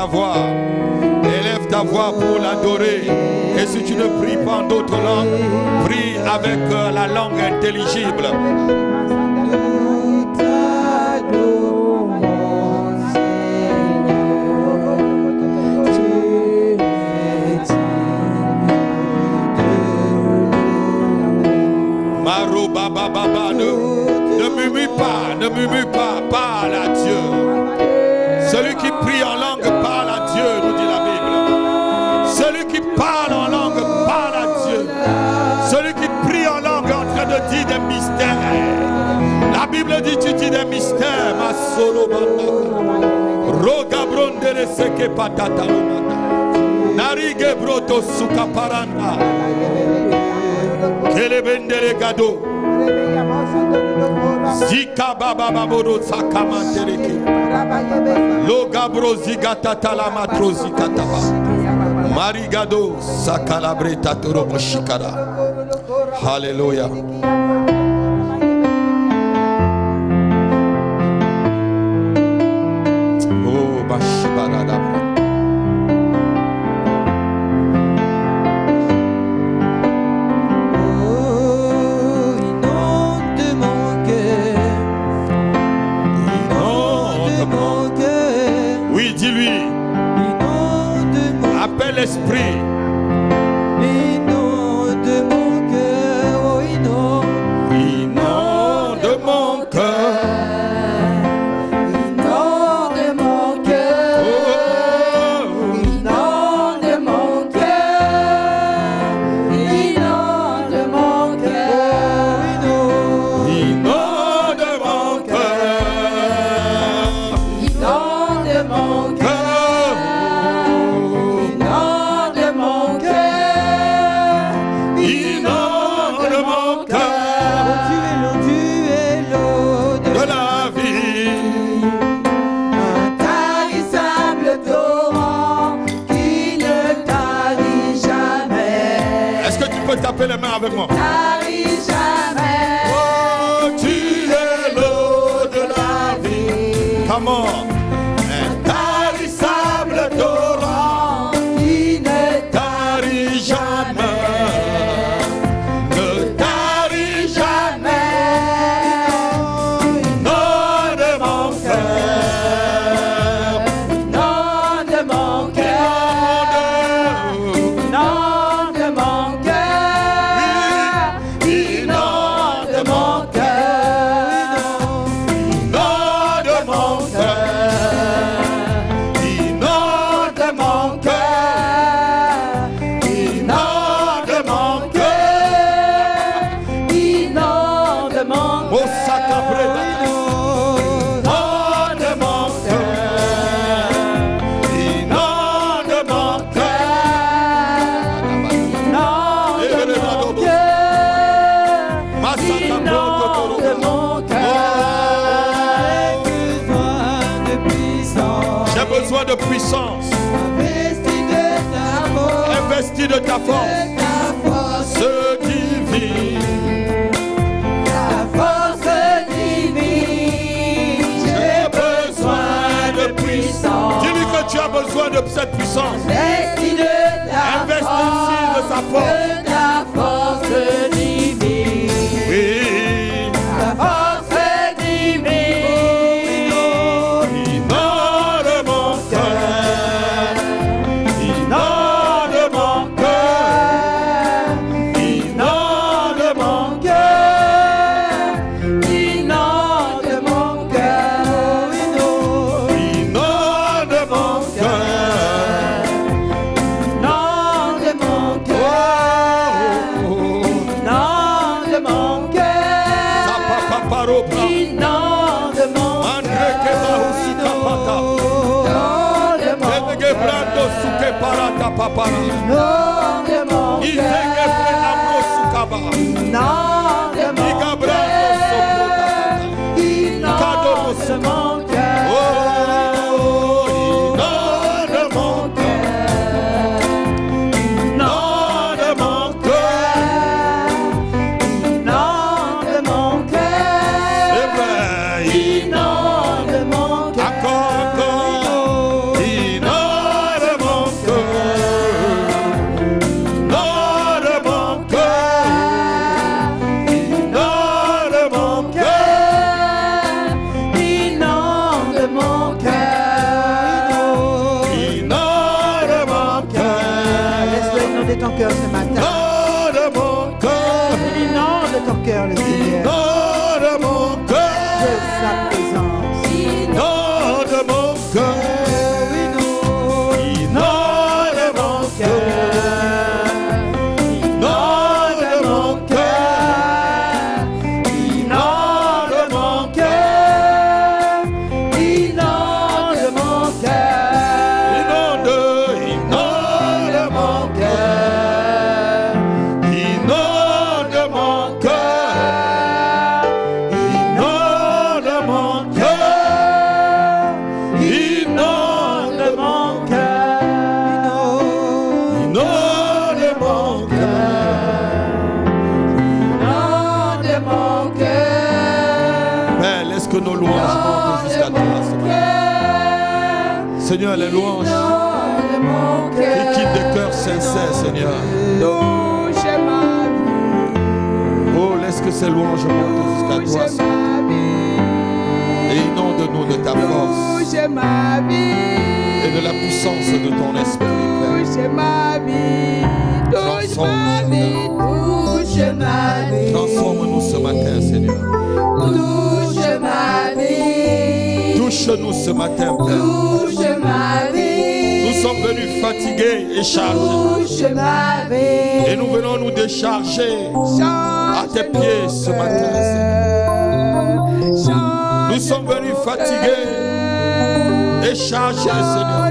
ta voix. Élève ta voix pour l'adorer. Et si tu ne pries pas en d'autres langues, prie avec la langue intelligible. Maro baba baba, ne murmure pas, parle à Dieu. Celui qui prie en langue parle à Dieu, nous dit la Bible. Celui qui parle en langue parle à Dieu. Celui qui prie en langue est en train de dire des mystères. La Bible dit, tu dis des mystères. Ma solo roga brondere seke patata lomata. Narige broto suka paranda. Kelebendere gado. Zika baba baboro sakamantereke. Loga brozika tatala matrozika taba. Marigado sakalabreta torobo shikara. Hallelujah. Oh bashibarada. Appelle l'esprit. Inonde mon cœur, oh Inonde mon cœur. Inonde mon cœur, inonde mon cœur, inonde mon cœur, Inonde mon cœur. inonde mon cœur. Tapez les mains avec moi. Taris jamais. Oh, tu es l'eau de la vie. Comment? Intarissable torrent qui ne tarit jamais. Ne tarit jamais. Non de mon cœur. Non de mon cœur. Non de mon cœur. Inonde mon cœur. Inonde mon cœur. Inonde mon cœur. Inonde mon cœur. Inonde mon cœur. Oh, sacré. Inonde mon cœur. Inonde mon cœur. Inonde mon cœur. Inonde mon cœur. J'ai besoin de puissance. Investi de ta force. Investi de ta force divine. Ta force divine. J'ai besoin de puissance. Dis-lui que tu as besoin de cette puissance. Investi de ta Investis de sa force. De ta force divine. Oui. Ta force divine. Inonde mon cœur. Inonde mon cœur. Inonde mon Cœur. Inonde mon cœur. Inonde mon cœur. Inonde mon cœur. Inonde mon cœur. Sapapaparopra. Inonde mon Andreke bahusukapata. Inonde mon Ebege brando suke parata papara. Inonde mon Izege pre amro sukaba. Inonde mon Iga brando soprota. Inonde mon cœur. Oh, inonde mon cœur. Inonde mon cœur. Inonde mon cœur. C'est vrai. Inonde mon cœur. Encore, encore. Inonde inonder ton cœur ce matin. Inonde mon cœur. Il inonde ton cœur, le Seigneur, Inonde mon de cœur. sa présence. Inonde mon cœur. Inonde mon cœur. Inonde mon cœur. Inonde mon cœur. Inonde mon cœur. Inonde mon cœur. Inonde mon cœur. Inonde mon cœur. Inonde mon cœur. Inonde mon cœur. Inonde mon cœur. Père, laisse que nos louanges montent jusqu'à toi ce matin. Seigneur, les louanges Inonde mon qui cœur. quittent des cœurs sincères, Seigneur. Touche ma vie. Oh, laisse que ces louanges montent jusqu'à toi ce matin. Et inonde-nous de ta force Touche ma vie. et de la puissance de ton esprit, Père. Touche ma vie. Touche ma vie. Touche ma vie. Transforme-nous ce matin, Seigneur. Touche ma vie. Touche-nous ce matin, Père. Touche ma vie. Nous sommes venus fatigués et chargés. Touche ma vie. Et nous venons nous décharger à tes pieds ce matin, Seigneur. Nous sommes venus fatigués et chargés,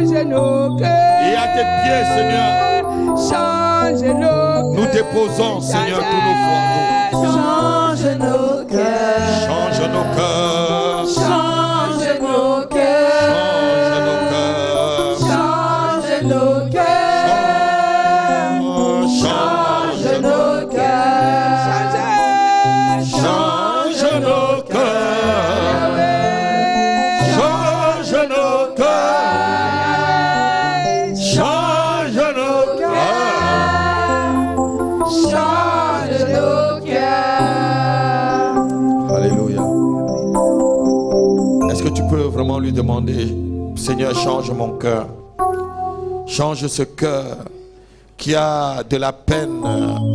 Seigneur. Et à tes pieds, Seigneur, nous déposons, Seigneur, tous nos fardeaux. Change nos cœurs. Change nos cœurs. Change nos cœurs. Change nos cœurs. Change nos cœurs. Change Change nos cœurs. Change nos cœurs. Change nos cœurs. Change nos cœurs. Change nos cœurs. Alléluia. Est-ce que tu peux vraiment lui demander, Seigneur, change mon cœur. Change ce cœur qui a de la peine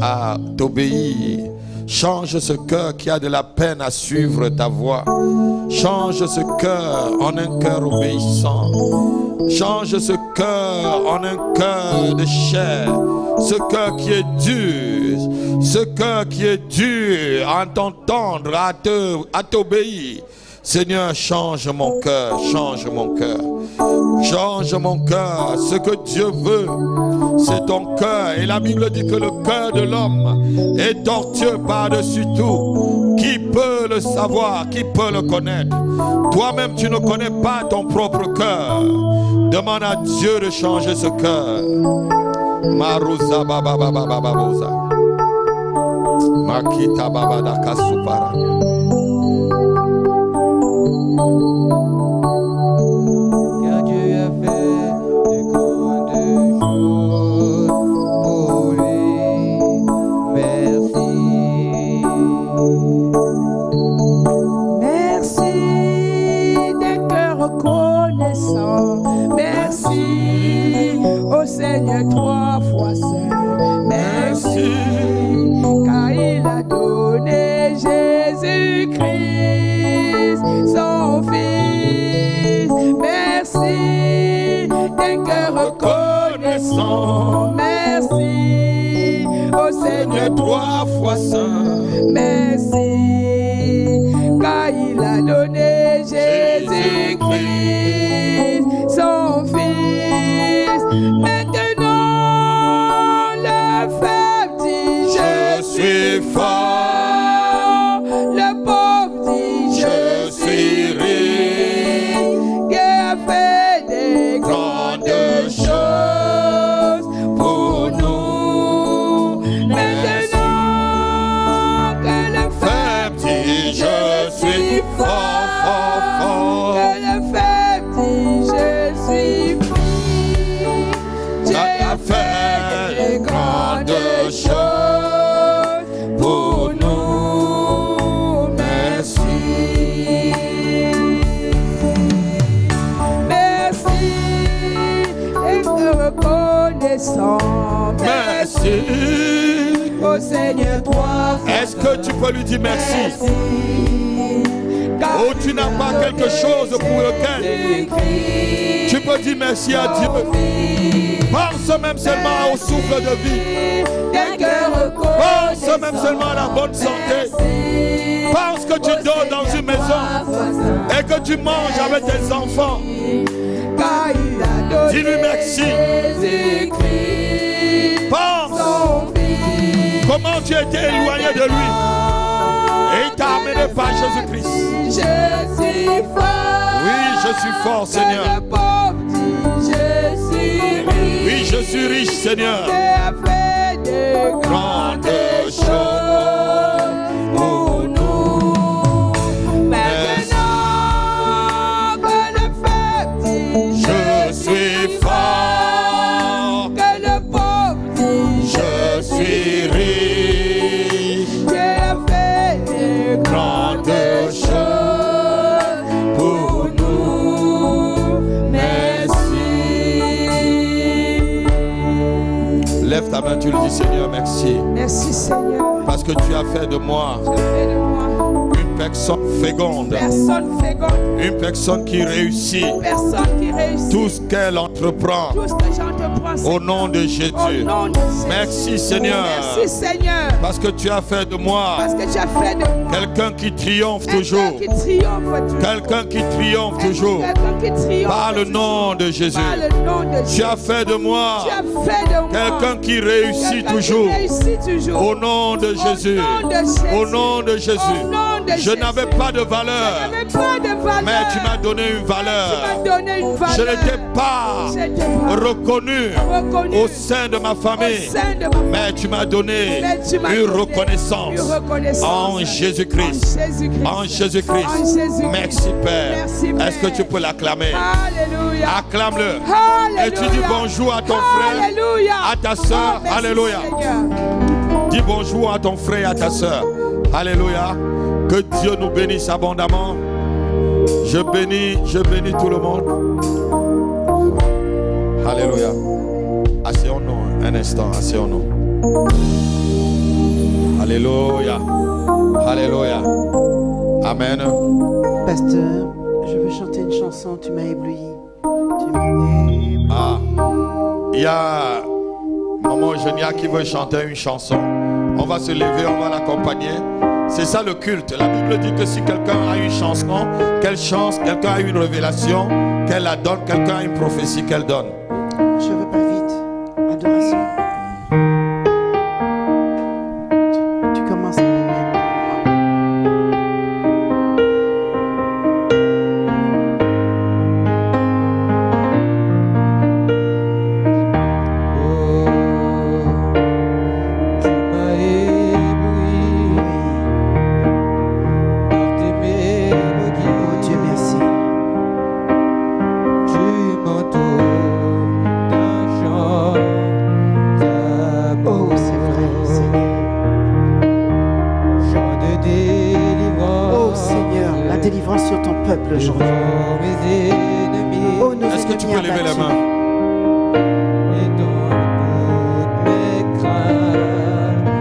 à t'obéir. Change ce cœur qui a de la peine à suivre ta voie. Change ce cœur en un cœur obéissant. Change ce cœur en un cœur de chair. Ce cœur qui est dur. Ce cœur qui est dur à t'entendre, à t'obéir. Seigneur, change mon cœur, change mon cœur. Change mon cœur. Ce que Dieu veut, c'est ton cœur. Et la Bible dit que le cœur de l'homme est tortueux par-dessus tout. Qui peut le savoir? Qui peut le connaître? Toi-même, tu ne connais pas ton propre cœur. Demande à Dieu de changer ce cœur. Maruza baba baba baba boza. Makita baba dakasupara. Car Dieu a fait de grandes choses pour lui. Merci. Merci d'un cœur reconnaissant. Merci au Seigneur 3 fois saint. Merci car il a donné Jésus-Christ, son Fils. Merci d'un cœur reconnaissant. Merci au Seigneur 3 fois saint. Merci car il a donné Jésus-Christ, son Fils. Maintenant le faible dit je suis fort. Le pauvre dit je suis riche. Dieu a fait des grandes choses pour nous. Maintenant que le faible dit je suis fort, fort, fort. Que le faible dit je suis fort. Dieu a fait des grandes choses pour nous. Merci. Merci d'être reconnaissant. Merci Oh Seigneur, toi. Est-ce que tu peux lui dire merci? Oh, tu n'as pas quelque chose pour lequel tu peux dire merci à Dieu. Pense même seulement au souffle de vie. Pense même seulement à la bonne santé. Pense que tu dors dans une maison et que tu manges avec tes enfants. Dis-lui merci. Pense comment tu étais éloigné de lui et il t'a amené par Jésus-Christ. Je suis fort. Oui, je suis fort, Seigneur. Oui, je suis riche, Seigneur. Grande chose pour nous. Maintenant que le feu dit, Je suis fort. que le pauvre dit, Je suis riche. Dieu a fait des Grande chose pour nous. Merci. Lève ta main, tu lui dis Seigneur, merci. Merci Seigneur. Parce que tu as fait de moi Fais de moi une personne féconde. personne féconde, Une personne qui réussit personne qui réussit. tout ce qu'elle entreprend. Tout ce que j'entreprends, Au nom de Jésus. au nom de Jésus. Merci Seigneur. Merci Seigneur. Parce que tu as fait de moi Parce que tu as fait de moi quelqu'un qui triomphe quelqu'un toujours. qui triomphe toujours. Quelqu'un qui triomphe toujours. Quelqu'un qui triomphe Par le toujours. nom de Jésus. Par le nom de Jésus. Tu as fait de moi Tu as fait de moi quelqu'un qui réussit quelqu'un toujours. qui réussit toujours. Au nom de Jésus. Au nom de Jésus. Au nom de Jésus. Au nom de Je Jésus. n'avais pas de Je valeur. n'avais pas de valeur. Mais tu m'as donné une Tu valeur. m'as donné une valeur. Je n'étais pas J'étais pas reconnu reconnu au sein de ma famille. au sein de ma famille. Mais tu m'as donné Mais tu m'as une donné reconnaissance une reconnaissance en Jésus-Christ. En Jésus-Christ. En Jésus-Christ. En Jésus-Christ. Merci Père. Merci, Père. Est-ce que tu peux l'acclamer? Alléluia. Acclame-le. Alléluia. Et tu dis bonjour à ton frère, Alléluia. à ta soeur. Oh, merci, Alléluia. Seigneur. Dis bonjour à ton frère et à ta soeur. Alléluia. Que Dieu nous bénisse abondamment. Je bénis tout le monde. Alléluia. Asseyons-nous un instant, asseyons-nous. Alléluia. Alléluia. Amen. Pasteur, je veux chanter une chanson, tu m'as ébloui. Tu m'as ébloui. Ah, il y a Maman Eugénia qui veut chanter une chanson. On va se lever, on va l'accompagner. C'est ça le culte. La Bible dit que si quelqu'un a une chanson, qu'elle chante, quelqu'un a une révélation, qu'elle la donne, quelqu'un a une prophétie qu'elle donne. Je veux pas vite. Adoration. Tu commences à m'aimer. Tu m'as ébloui par tes mélodies. Oh Dieu, merci. Tu m'entoures d'un chant d'amour. Oh, c'est vrai, Seigneur. Chant de délivrance. Oh Seigneur, la délivrance sur ton peuple aujourd'hui. Devant mes ennemis. Oh, nos Est-ce que tu ennemis peux lever les abattus. mains? Et dans toutes mes craintes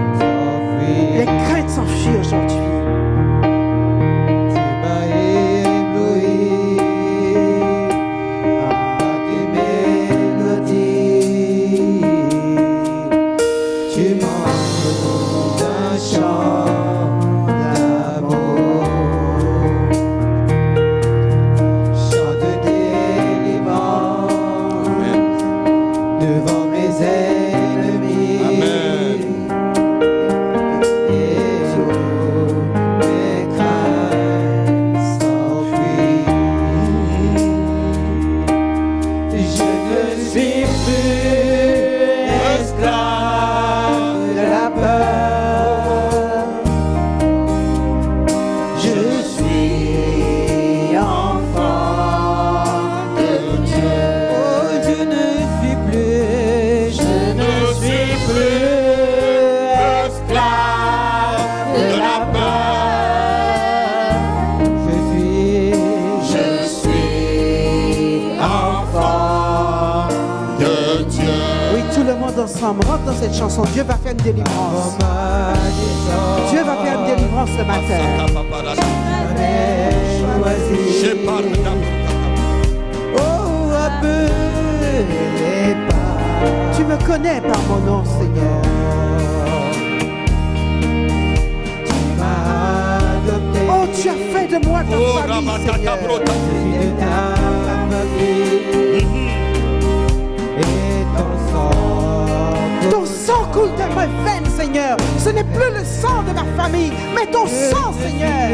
Les s'enfuient. craintes s'enfuient aujourd'hui. Tu m'as ébloui par tes mélodies. Tu m'entoures d'un chant d'amour. Chant de délivrance. Amen. Devant mes ennemis. Amen. Et toutes mes craintes s'enfuient. Je ne suis plus esclave de la peur. Je suis enfant de Dieu. Oh, je ne suis plus le monde ensemble, rentre dans cette chanson. Dieu va faire une délivrance. Dieu va faire une délivrance ce matin. Tu me connais par mon nom, Seigneur. Oh, tu as fait de moi ta famille, Seigneur. Ton sang coule dans mes veines, Seigneur. Ce n'est plus le sang de ma famille, mais ton sang, Seigneur.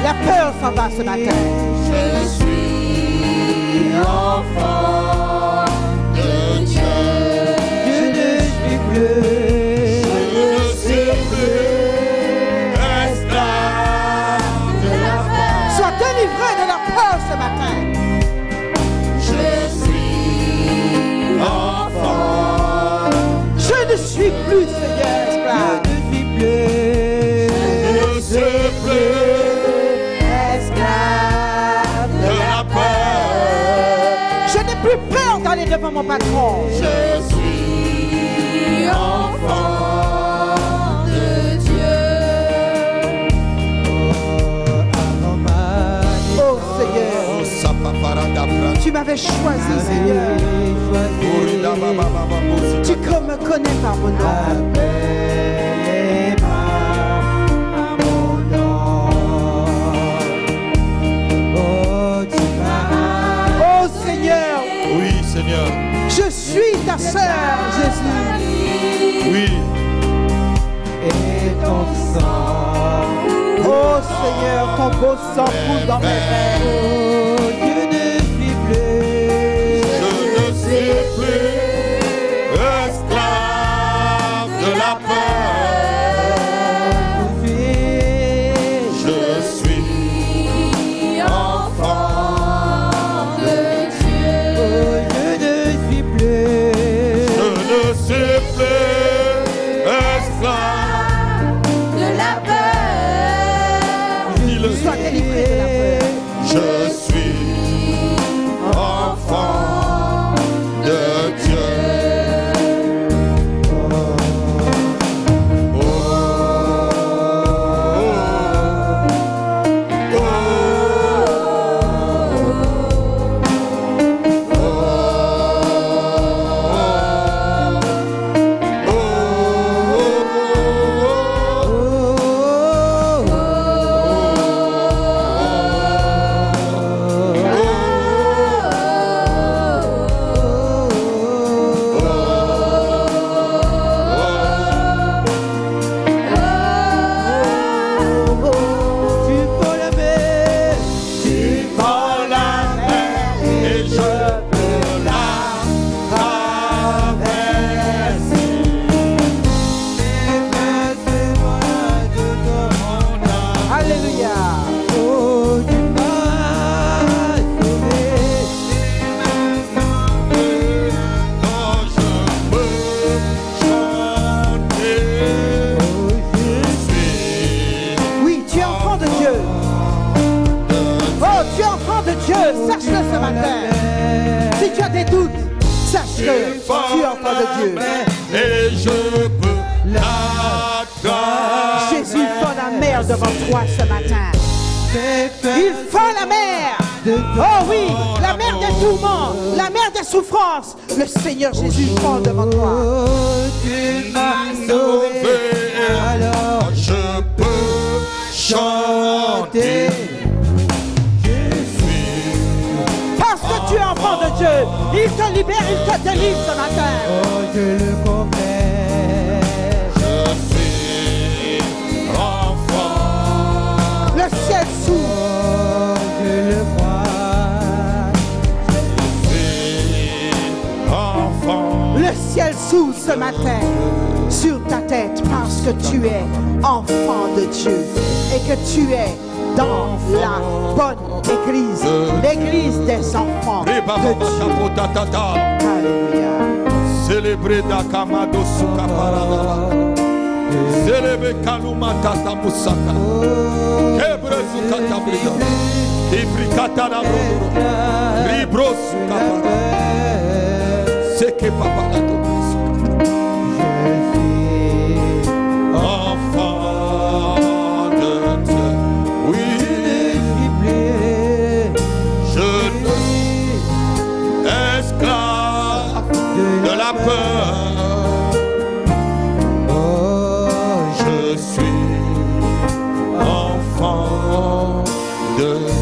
La peur s'en va ce matin. Je suis enfant de Dieu. Je ne suis plus. Je ne suis plus esclave de la peur. Sois délivré de la peur ce matin. Je suis enfant. Je ne suis plus, Seigneur, esclave. Je ne suis plus. Je ne suis plus. Je n'ai plus peur d'aller devant mon patron. Je suis enfant de Dieu. Oh Seigneur, tu m'avais choisi, Seigneur. Tu me connais par mon nom. Seigneur. Je suis ta sœur, Jésus. Oui. Et ton sang. Oh Seigneur, ton beau sang coule dans mes veines. Oh, je ne suis plus. Je ne suis plus esclave de la peur. Je suis enfant de Dieu. Je ne suis plus esclave de la peur. Dis-le. Sois délivré de la peur. Je suis enfant de Dieu. Oh, oh, oh, Sache-le ce matin. Si tu as des doutes, sache-le. Tu es enfant de Dieu. Et je peux l'attraper. Jésus fend la mer devant toi ce matin. Il fend la mer. Oh oui, la mer des tourments, la mer des souffrances. Le Seigneur Jésus fend devant toi. Tu m'as sauvé, alors je peux chanter. Parce que tu es enfant de Dieu, il te libère, il te délivre ce matin. Oh, je le confesse. Je suis enfant. Le ciel s'ouvre. Oh, je le crois. Je suis enfant. Le ciel s'ouvre ce matin sur ta tête parce que tu es enfant de Dieu et que tu es dans la bonne église, l'église des enfants de Dieu. Alléluia. Célébrez Dakamado Suka Parada. Célébrez Kaluma Tata Musaka. Satana Ribros c'est que papa la enfant de Dieu. Oui, je ne suis esclave de la peur. Je suis enfant de Dieu.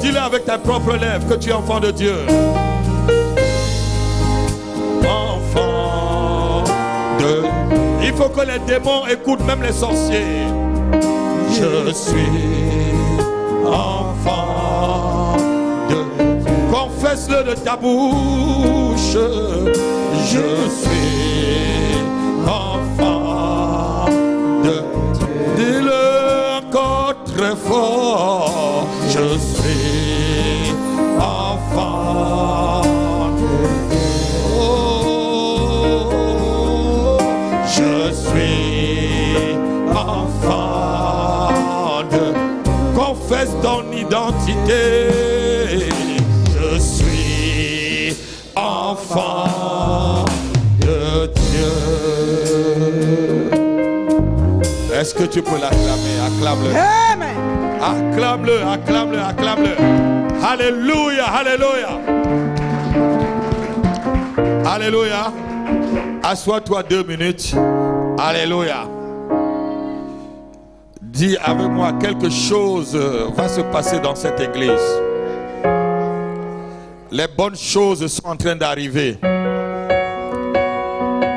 Dis-le avec tes propres lèvres que tu es enfant de Dieu. Enfant de Dieu. Il faut que les démons écoutent, même les sorciers. Je suis enfant de Dieu. Confesse-le de ta bouche. Je suis enfant de Dieu. Dis-le encore très fort. Je suis enfant de Dieu. Oh, je suis enfant de Dieu. Confesse ton identité. Je suis enfant de Dieu. Est-ce que tu peux l'acclamer? Acclame-le. Amen. Acclame-le, acclame-le, acclame-le. Alléluia, alléluia. Alléluia. Assois-toi 2 minutes. Alléluia. Dis avec moi, quelque chose va se passer dans cette église. Les bonnes choses sont en train d'arriver.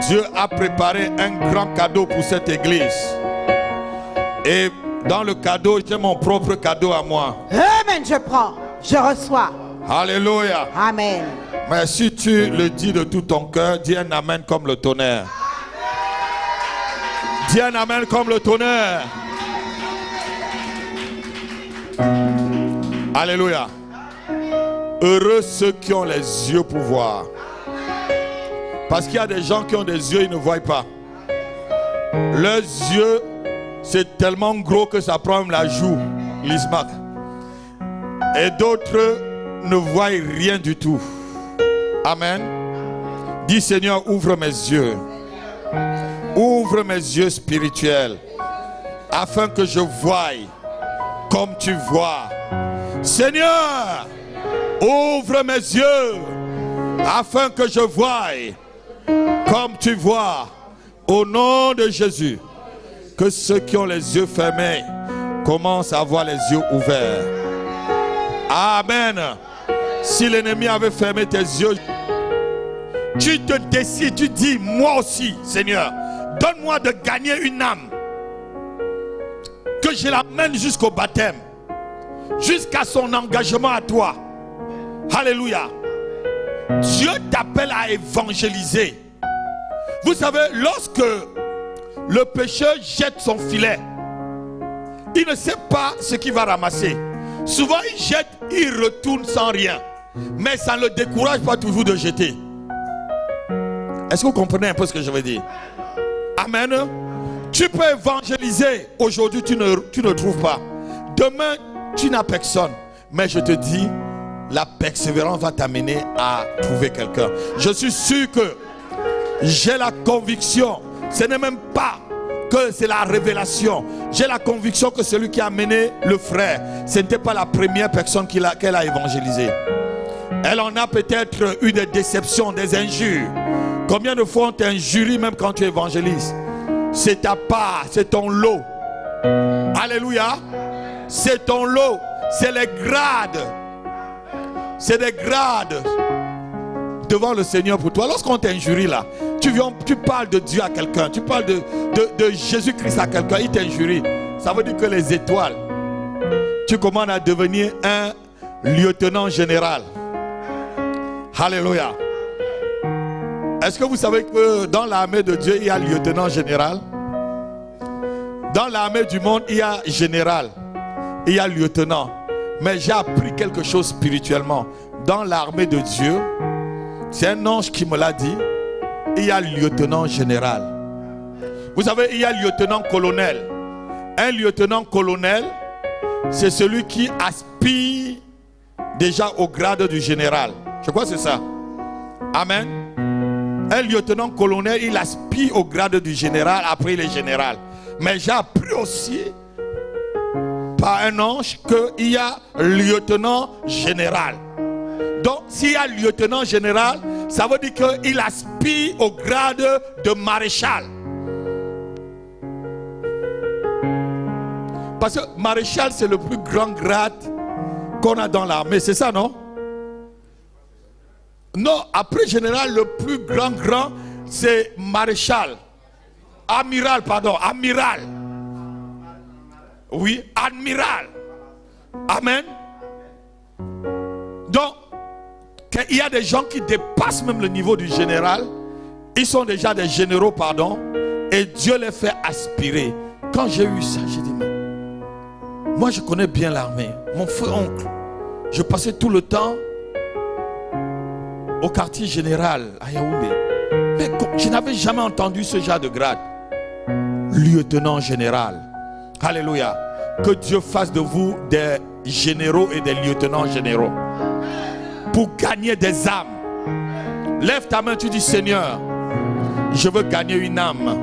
Dieu a préparé un grand cadeau pour cette église. Et dans le cadeau, j'ai mon propre cadeau à moi. Amen, je prends, je reçois. Alléluia. Amen. Mais si tu le dis de tout ton cœur, dis un amen comme le tonnerre. Dis un amen comme le tonnerre. Alléluia. Heureux ceux qui ont les yeux pour voir. Parce qu'il y a des gens qui ont des yeux, ils ne voient pas. Leurs yeux, c'est tellement gros que ça prend même la joue, l'ismac. Et d'autres ne voient rien du tout. Amen. Dis Seigneur, ouvre mes yeux. Ouvre mes yeux spirituels. Afin que je voie comme tu vois. Seigneur, ouvre mes yeux. Afin que je voie comme tu vois. Au nom de Jésus. Que ceux qui ont les yeux fermés commencent à avoir les yeux ouverts. Amen. Si l'ennemi avait fermé tes yeux, tu te décides, tu dis, moi aussi, Seigneur, donne-moi de gagner une âme. Que je l'amène jusqu'au baptême, jusqu'à son engagement à toi. Alléluia. Dieu t'appelle à évangéliser. Vous savez, lorsque le pêcheur jette son filet, il ne sait pas ce qu'il va ramasser. Souvent il jette, il retourne sans rien. Mais ça ne le décourage pas toujours de jeter. Est-ce que vous comprenez un peu ce que je veux dire? Amen. Tu peux évangéliser. Aujourd'hui tu ne trouves pas. Demain tu n'as personne. Mais je te dis, la persévérance va t'amener à trouver quelqu'un. Je suis sûr que j'ai la conviction. Ce n'est même pas que c'est la révélation. J'ai la conviction que celui qui a amené le frère, ce n'était pas la première personne qu'elle a évangélisée. Elle en a peut-être eu des déceptions, des injures. Combien de fois on t'injurie même quand tu évangélises? C'est ta part, c'est ton lot. Alléluia. C'est ton lot. C'est les grades. C'est des grades devant le Seigneur pour toi. Lorsqu'on t'injurie là, tu parles de Dieu à quelqu'un, tu parles de Jésus-Christ à quelqu'un, il t'injurie. Ça veut dire que les étoiles, tu commandes à devenir un lieutenant général. Alléluia. Est-ce que vous savez que dans l'armée de Dieu, il y a lieutenant général? Dans l'armée du monde, il y a général, il y a lieutenant. Mais j'ai appris quelque chose spirituellement. Dans l'armée de Dieu, c'est un ange qui me l'a dit, il y a lieutenant général. Vous savez, il y a lieutenant-colonel. Un lieutenant-colonel, c'est celui qui aspire déjà au grade du général. Je crois que c'est ça. Amen. Un lieutenant-colonel, il aspire au grade du général, après il est général. Mais j'ai appris aussi par un ange qu'il y a lieutenant général. Donc s'il y a lieutenant général, ça veut dire qu'il aspire au grade de maréchal. Parce que maréchal, c'est le plus grand grade qu'on a dans l'armée. C'est ça, non? Non, après général, le plus grand, c'est maréchal. Amiral, pardon, amiral. Oui, admiral. Amen. Donc, il y a des gens qui dépassent même le niveau du général. Ils sont déjà des généraux, pardon. Et Dieu les fait aspirer. Quand j'ai eu ça, j'ai dit, mais moi je connais bien l'armée. Mon frère oncle, je passais tout le temps au quartier général à Yaoundé. Mais je n'avais jamais entendu ce genre de grade. Lieutenant général. Alléluia. Que Dieu fasse de vous des généraux et des lieutenants généraux. Pour gagner des âmes. Lève ta main, tu dis, Seigneur, je veux gagner une âme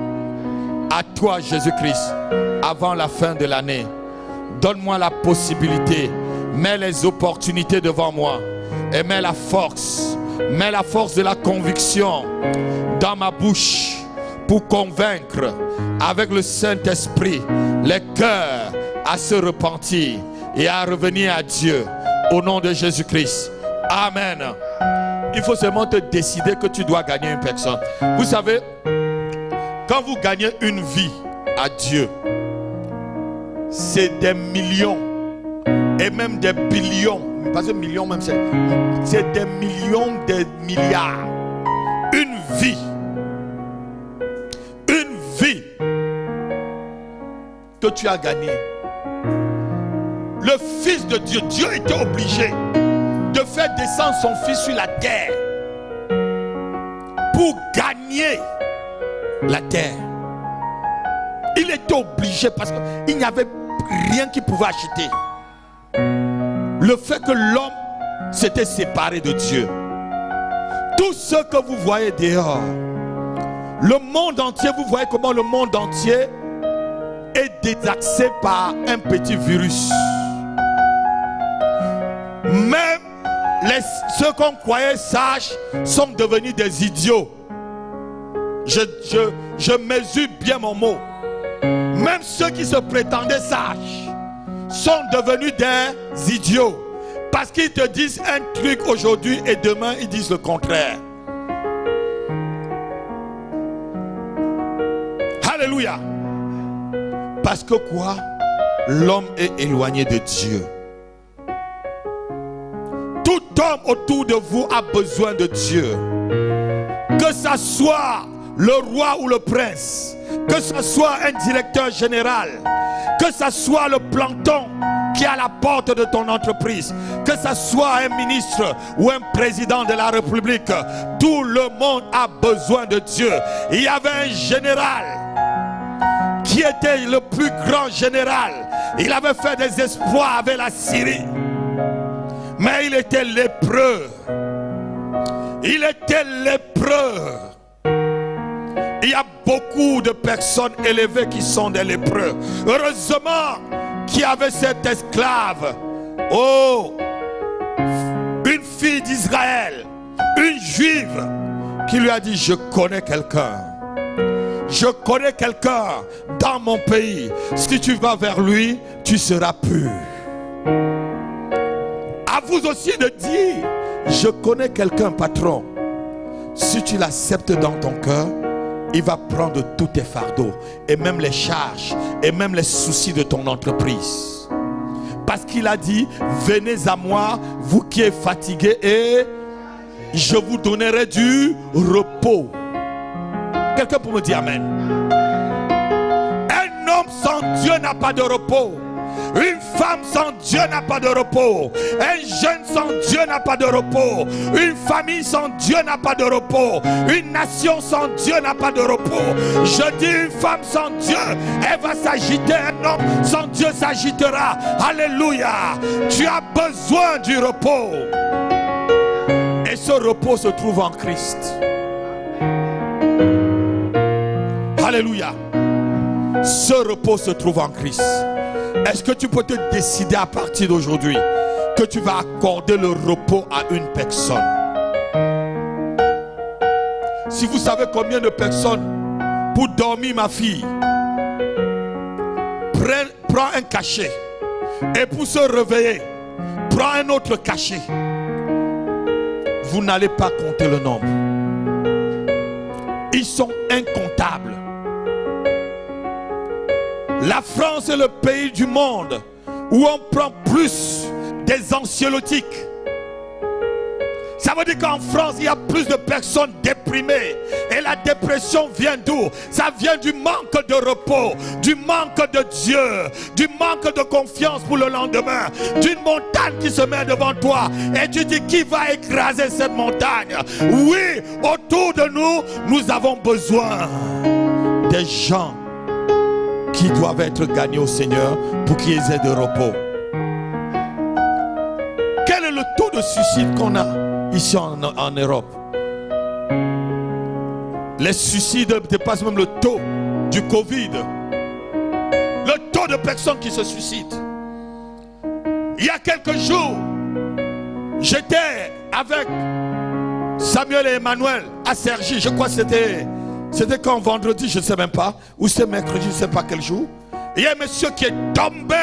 à toi, Jésus-Christ, avant la fin de l'année. Donne-moi la possibilité. Mets les opportunités devant moi. Et mets la force de la conviction dans ma bouche pour convaincre avec le Saint-Esprit les cœurs à se repentir et à revenir à Dieu au nom de Jésus-Christ. Amen. Il faut seulement te décider que tu dois gagner une personne. Vous savez, quand vous gagnez une vie à Dieu, c'est des millions et même des billions. Parce que millions même, c'est des millions, des milliards. Une vie que tu as gagnée. Le Fils de Dieu, Dieu était obligé de faire descendre son Fils sur la terre pour gagner la terre. Il était obligé parce qu'il n'y avait rien qui pouvait acheter. Le fait que l'homme s'était séparé de Dieu. Tout ce que vous voyez dehors, le monde entier, vous voyez comment le monde entier est désaxé par un petit virus. Même ceux qu'on croyait sages sont devenus des idiots. Je mesure bien mon mot. Même ceux qui se prétendaient sages sont devenus des idiots. Parce qu'ils te disent un truc aujourd'hui et demain ils disent le contraire. Alléluia. Parce que quoi? L'homme est éloigné de Dieu. Tout homme autour de vous a besoin de Dieu. Que ça soit le roi ou le prince, que ce soit un directeur général, que ce soit le planton qui est à la porte de ton entreprise, que ce soit un ministre ou un président de la République, tout le monde a besoin de Dieu. Il y avait un général qui était le plus grand général. Il avait fait des exploits avec la Syrie, mais il était lépreux. Il était lépreux. Il y a beaucoup de personnes élevées qui sont des lépreux. Heureusement qu'il y avait cet esclave. Oh, une fille d'Israël, une juive, qui lui a dit, je connais quelqu'un. Je connais quelqu'un dans mon pays. Si tu vas vers lui, tu seras pur. À vous aussi de dire, je connais quelqu'un, patron. Si tu l'acceptes dans ton cœur, il va prendre tous tes fardeaux et même les charges et même les soucis de ton entreprise. Parce qu'il a dit, venez à moi, vous qui êtes fatigués, et je vous donnerai du repos. Quelqu'un peut me dire amen? Un homme sans Dieu n'a pas de repos. Une femme sans Dieu n'a pas de repos. Un jeune sans Dieu n'a pas de repos. Une famille sans Dieu n'a pas de repos. Une nation sans Dieu n'a pas de repos. Je dis une femme sans Dieu, elle va s'agiter. Un homme sans Dieu s'agitera. Alléluia. Tu as besoin du repos. Et ce repos se trouve en Christ. Alléluia. Ce repos se trouve en Christ. Est-ce que tu peux te décider à partir d'aujourd'hui que tu vas accorder le repos à une personne? Si vous savez combien de personnes pour dormir, ma fille, prends un cachet, et pour se réveiller, prends un autre cachet. Vous n'allez pas compter le nombre. Ils sont incomptables. La France est le pays du monde où on prend plus des anxiolytiques. Ça veut dire qu'en France, il y a plus de personnes déprimées. Et la dépression vient d'où? Ça vient du manque de repos, du manque de Dieu, du manque de confiance pour le lendemain, d'une montagne qui se met devant toi. Et tu dis, qui va écraser cette montagne? Oui, autour de nous, nous avons besoin des gens qui doivent être gagnés au Seigneur pour qu'ils aient de repos. Quel est le taux de suicide qu'on a ici en Europe? Les suicides dépassent même le taux du Covid. Le taux de personnes qui se suicident. Il y a quelques jours, j'étais avec Samuel et Emmanuel à Cergy. Je crois que c'était quand vendredi, je ne sais même pas. Ou c'est mercredi, je ne sais pas quel jour. Il y a un monsieur qui est tombé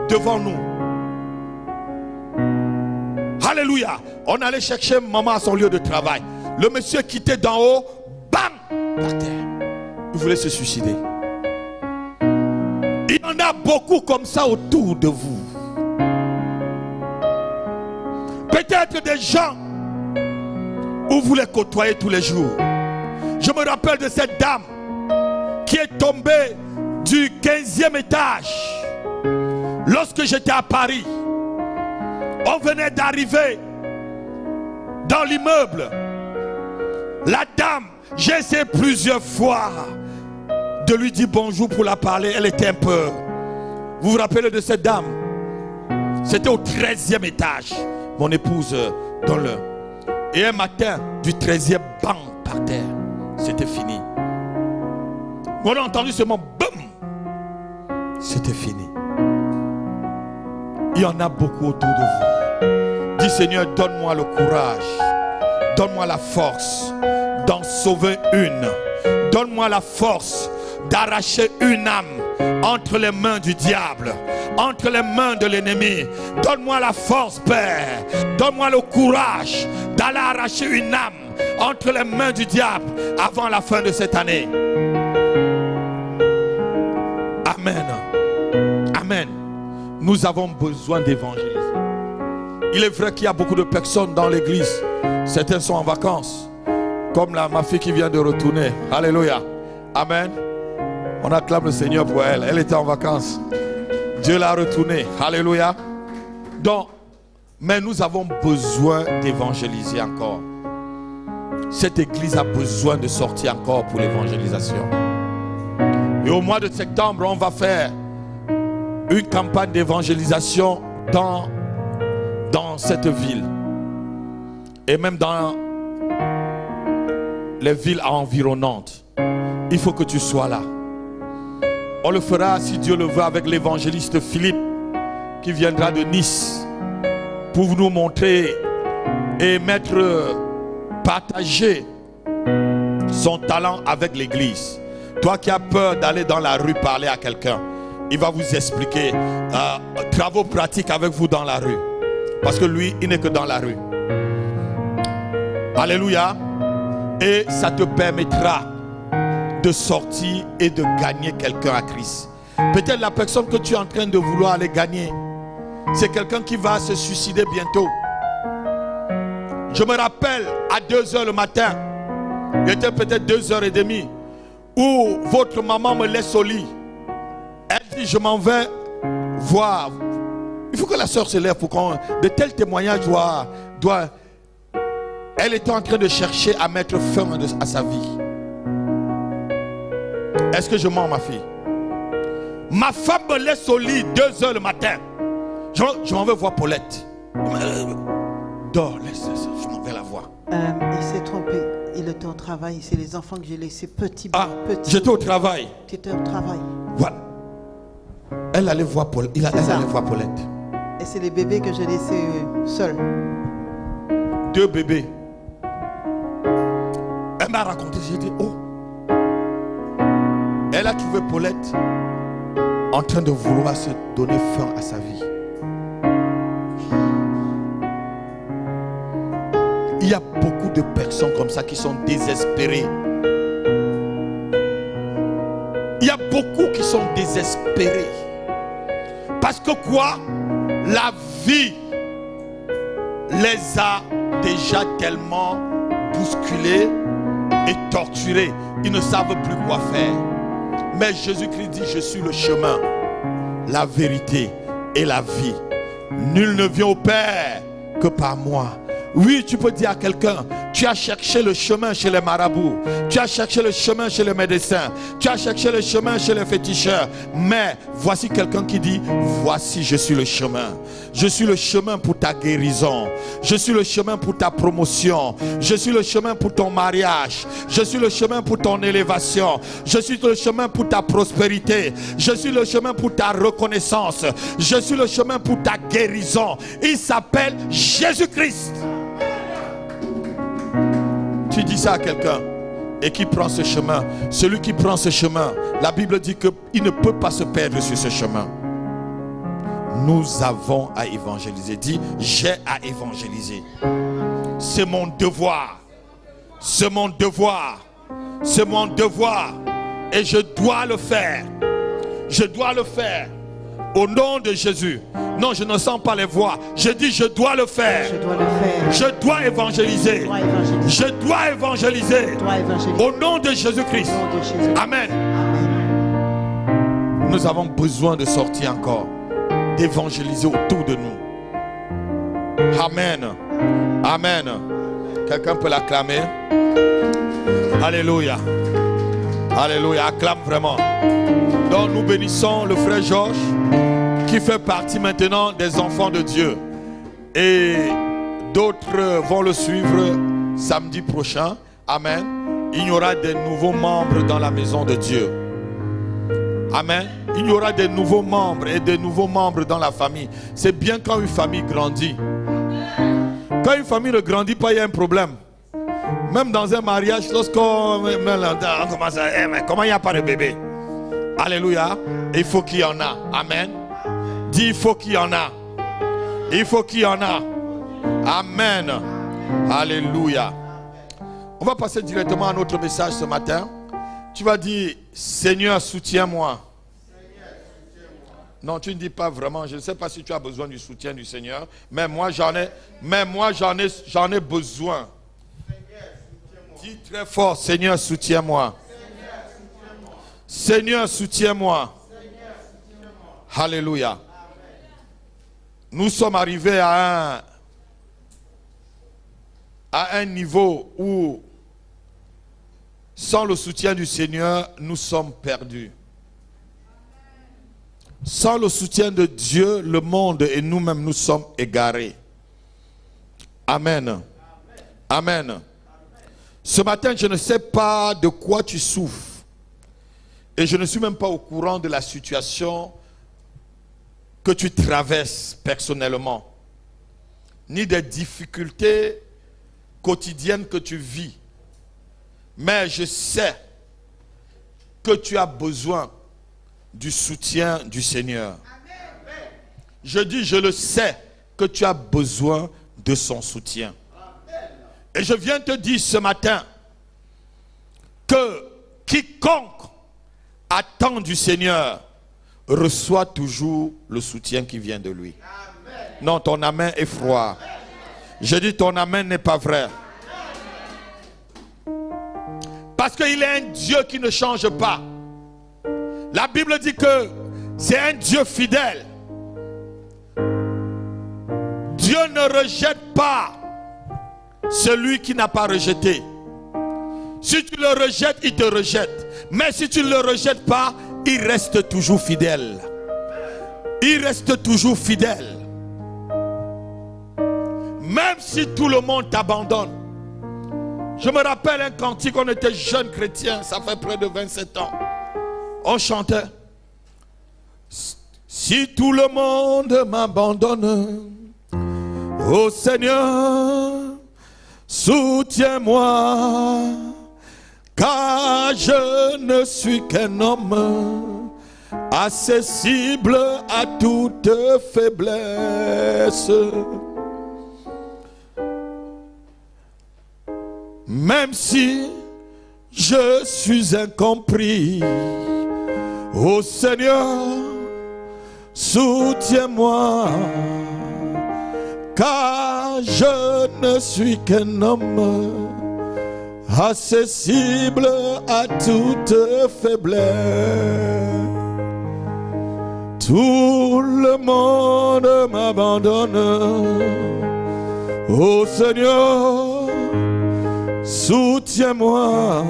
devant nous. Alléluia. On allait chercher maman à son lieu de travail. Le monsieur quittait d'en haut, bam, par terre. Il voulait se suicider. Il y en a beaucoup comme ça autour de vous. Peut-être des gens où vous les côtoyez tous les jours. Je me rappelle de cette dame qui est tombée du 15e étage lorsque j'étais à Paris. On venait d'arriver dans l'immeuble. La dame, j'ai essayé plusieurs fois de lui dire bonjour pour la parler. Elle était un peu... Vous vous rappelez de cette dame? C'était au 13e étage. Mon épouse dans le... Et un matin, du 13e bang par terre. C'était fini. On a entendu seulement boum. C'était fini. Il y en a beaucoup autour de vous. Dis Seigneur, donne-moi le courage. Donne-moi la force d'en sauver une. Donne-moi la force d'arracher une âme entre les mains du diable, entre les mains de l'ennemi. Donne-moi la force, Père. Donne-moi le courage d'aller arracher une âme entre les mains du diable avant la fin de cette année. Amen. Amen. Nous avons besoin d'évangéliser. Il est vrai qu'il y a beaucoup de personnes dans l'église. Certains sont en vacances. Comme ma fille qui vient de retourner. Alléluia. Amen. On acclame le Seigneur pour elle. Elle était en vacances. Dieu l'a retournée. Alléluia. Donc, mais nous avons besoin d'évangéliser encore. Cette église a besoin de sortir encore pour l'évangélisation. Et au mois de septembre, on va faire une campagne d'évangélisation dans cette ville. Et même dans les villes environnantes. Il faut que tu sois là. On le fera, si Dieu le veut, avec l'évangéliste Philippe qui viendra de Nice pour nous montrer et partager son talent avec l'église. Toi qui as peur d'aller dans la rue parler à quelqu'un, il va vous expliquer travaux pratiques avec vous dans la rue. Parce que lui, il n'est que dans la rue. Alléluia. Et ça te permettra de sortir et de gagner quelqu'un à Christ. Peut-être la personne que tu es en train de vouloir aller gagner, c'est quelqu'un qui va se suicider bientôt. Je me rappelle à 2h le matin, il était peut-être 2h30, où votre maman me laisse au lit. Elle dit, je m'en vais voir. Il faut que la sœur se lève pour qu'on... De tels témoignages doit... Elle était en train de chercher à mettre fin à sa vie. Est-ce que je mens, ma fille? Ma femme me laisse au lit 2 heures le matin. Je m'en vais voir Paulette. Dors, laisse, je m'en vais la voir. Il s'est trompé. Il était au travail. C'est les enfants que j'ai laissés petits. J'étais au travail. Tu étais au travail. Voilà. Elle allait voir Paulette. Elle allait voir Paulette. Et c'est les bébés que j'ai laissés seuls. 2 bébés. Elle m'a raconté. J'ai dit, oh. Elle a trouvé Paulette en train de vouloir se donner fin à sa vie. Il y a beaucoup de personnes comme ça qui sont désespérées. Il y a beaucoup qui sont désespérés. Parce que quoi? La vie les a déjà tellement bousculés et torturés. Ils ne savent plus quoi faire. Mais Jésus-Christ dit, je suis le chemin, la vérité et la vie. Nul ne vient au Père que par moi. Oui, tu peux dire à quelqu'un, tu as cherché le chemin chez les marabouts, tu as cherché le chemin chez les médecins, tu as cherché le chemin chez les féticheurs. Mais voici quelqu'un qui dit, voici je suis le chemin. Je suis le chemin pour ta guérison. Je suis le chemin pour ta promotion. Je suis le chemin pour ton mariage. Je suis le chemin pour ton élévation. Je suis le chemin pour ta prospérité. Je suis le chemin pour ta reconnaissance. Je suis le chemin pour ta guérison. Il s'appelle Jésus-Christ. Tu dis ça à quelqu'un et qui prend ce chemin. Celui qui prend ce chemin, la Bible dit qu'il ne peut pas se perdre sur ce chemin. Nous avons à évangéliser. Dis, j'ai à évangéliser. C'est mon devoir. C'est mon devoir. C'est mon devoir. Et je dois le faire. Je dois le faire. Au nom de Jésus. Non, je ne sens pas les voix. Je dis, je dois le faire. Je dois le faire. Je dois évangéliser. Je dois évangéliser. Au nom de Jésus-Christ. Amen. Nous avons besoin de sortir encore, d'évangéliser autour de nous. Amen. Amen. Quelqu'un peut l'acclamer? Alléluia. Alléluia. Acclame vraiment. Donc nous bénissons le frère Georges, qui fait partie maintenant des enfants de Dieu. Et d'autres vont le suivre samedi prochain. Amen. Il y aura des nouveaux membres dans la maison de Dieu. Amen. Il y aura des nouveaux membres et des nouveaux membres dans la famille. C'est bien quand une famille grandit. Quand une famille ne grandit pas, il y a un problème. Même dans un mariage, lorsqu'on commence à... mais comment il n'y a pas de bébé? Alléluia. Il faut qu'il y en a. Amen. Dis, il faut qu'il y en a. Il faut qu'il y en a. Amen. Alléluia. On va passer directement à notre message ce matin. Tu vas dire, Seigneur, soutiens-moi. Non, tu ne dis pas vraiment. Je ne sais pas si tu as besoin du soutien du Seigneur. Mais moi, j'en ai besoin. Dis très fort, Seigneur, soutiens-moi. Seigneur, soutiens-moi. Alléluia. Nous sommes arrivés à un niveau où, sans le soutien du Seigneur, nous sommes perdus. Sans le soutien de Dieu, le monde et nous-mêmes, nous sommes égarés. Amen. Amen. Ce matin, je ne sais pas de quoi tu souffres. Et je ne suis même pas au courant de la situation que tu traverses personnellement, ni des difficultés quotidiennes que tu vis. Mais je sais que tu as besoin du soutien du Seigneur. Je dis, je le sais que tu as besoin de son soutien. Et je viens te dire ce matin que quiconque attend du Seigneur reçoit toujours le soutien qui vient de lui. Amen. Non, ton amen est froid. Je dis ton amen n'est pas vrai. Parce qu'il est un Dieu qui ne change pas. La Bible dit que C'est un Dieu fidèle. Dieu ne rejette pas celui qui n'a pas rejeté. Si tu le rejettes, il te rejette. Mais si tu ne le rejettes pas, il reste toujours fidèle. Il reste toujours fidèle. Même si tout le monde t'abandonne. Je me rappelle un cantique, on était jeunes chrétiens, ça fait près de 27 ans. On chantait. Si tout le monde m'abandonne, ô Seigneur, soutiens-moi, car je ne suis qu'un homme accessible à toute faiblesse. Même si je suis incompris, ô Seigneur, soutiens-moi, car je ne suis qu'un homme accessible à toute faiblesse. Tout le monde m'abandonne, ô Seigneur, soutiens-moi,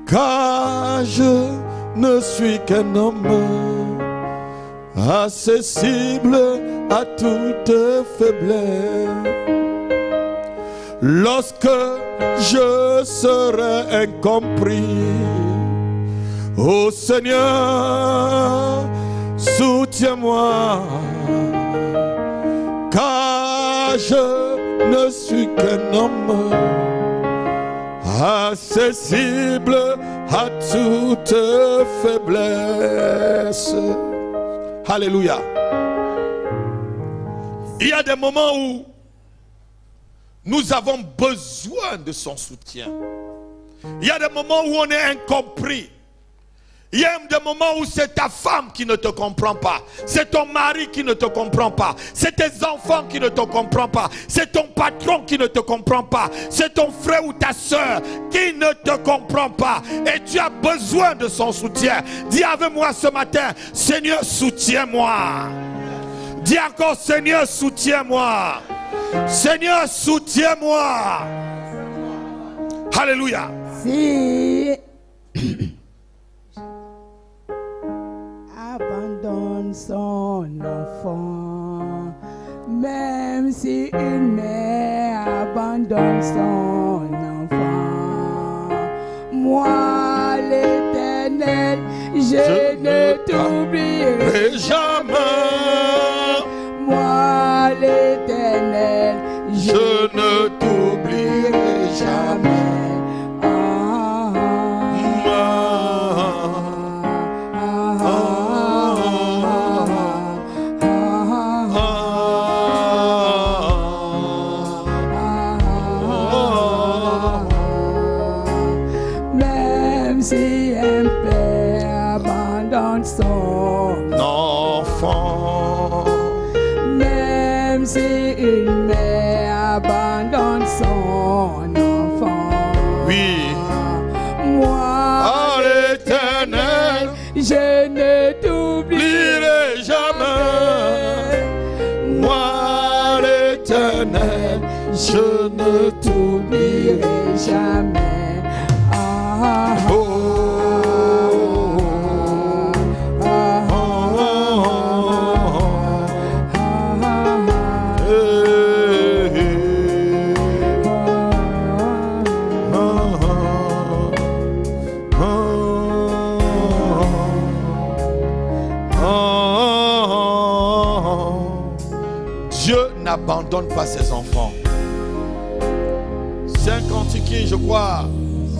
car je ne suis qu'un homme accessible à toute faiblesse. Lorsque je serai incompris, ô Seigneur, soutiens-moi, car je ne suis qu'un homme accessible à toute faiblesse. Alléluia. Il y a des moments où nous avons besoin de son soutien. Il y a des moments où on est incompris. Il y a des moments où c'est ta femme qui ne te comprend pas. C'est ton mari qui ne te comprend pas. C'est tes enfants qui ne te comprennent pas. C'est ton patron qui ne te comprend pas. C'est ton frère ou ta soeur qui ne te comprend pas. Et tu as besoin de son soutien. Dis avec moi ce matin, Seigneur, soutiens-moi. Dis encore, Seigneur, soutiens-moi. Seigneur, soutiens-moi. Alléluia. Si abandonne son enfant, même si une mère abandonne son enfant, moi l'Éternel, je ne t'oublierai jamais. Moi l'Éternel, Je ne t'oublierai jamais. Même si un père abandonne son enfant, même si une mère abandonne son enfant, oui, moi, à l'Éternel, je ne t'oublierai n'oublierai jamais. Moi, l'Éternel, je ne t'oublierai jamais. Ah, oh, Dieu n'abandonne pas ses enfants. C'est un cantique, je crois,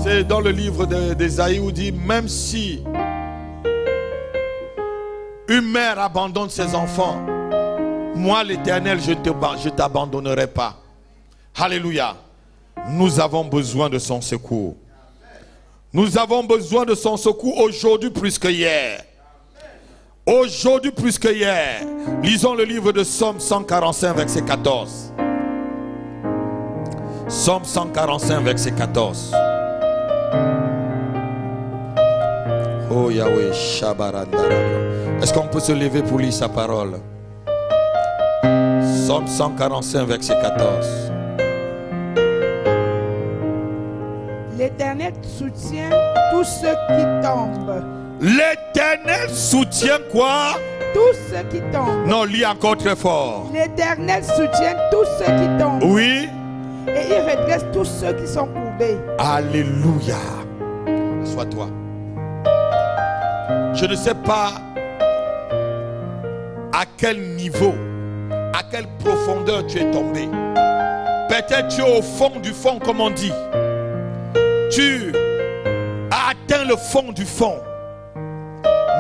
c'est dans le livre d'Ésaïe où dit, même si une mère abandonne ses enfants, moi l'Éternel, je ne t'abandonnerai pas. Alléluia. Nous avons besoin de son secours. Nous avons besoin de son secours aujourd'hui plus que hier. Aujourd'hui plus que hier. Lisons le livre de Psaume 145, verset 14. Psaume 145, verset 14. Oh Yahweh, Shabarandara. Est-ce qu'on peut se lever pour lire sa parole? Psaume 145, verset 14. L'Éternel soutient tous ceux qui tombent. L'Éternel soutient quoi? Tous ceux qui tombent. Non, lis encore très fort. L'Éternel soutient tous ceux qui tombent. Oui. Et il redresse tous ceux qui sont courbés. Alléluia. Sois-toi. Je ne sais pas à quel niveau, à quelle profondeur tu es tombé. Peut-être tu es au fond du fond, comme on dit. Tu as atteint le fond du fond.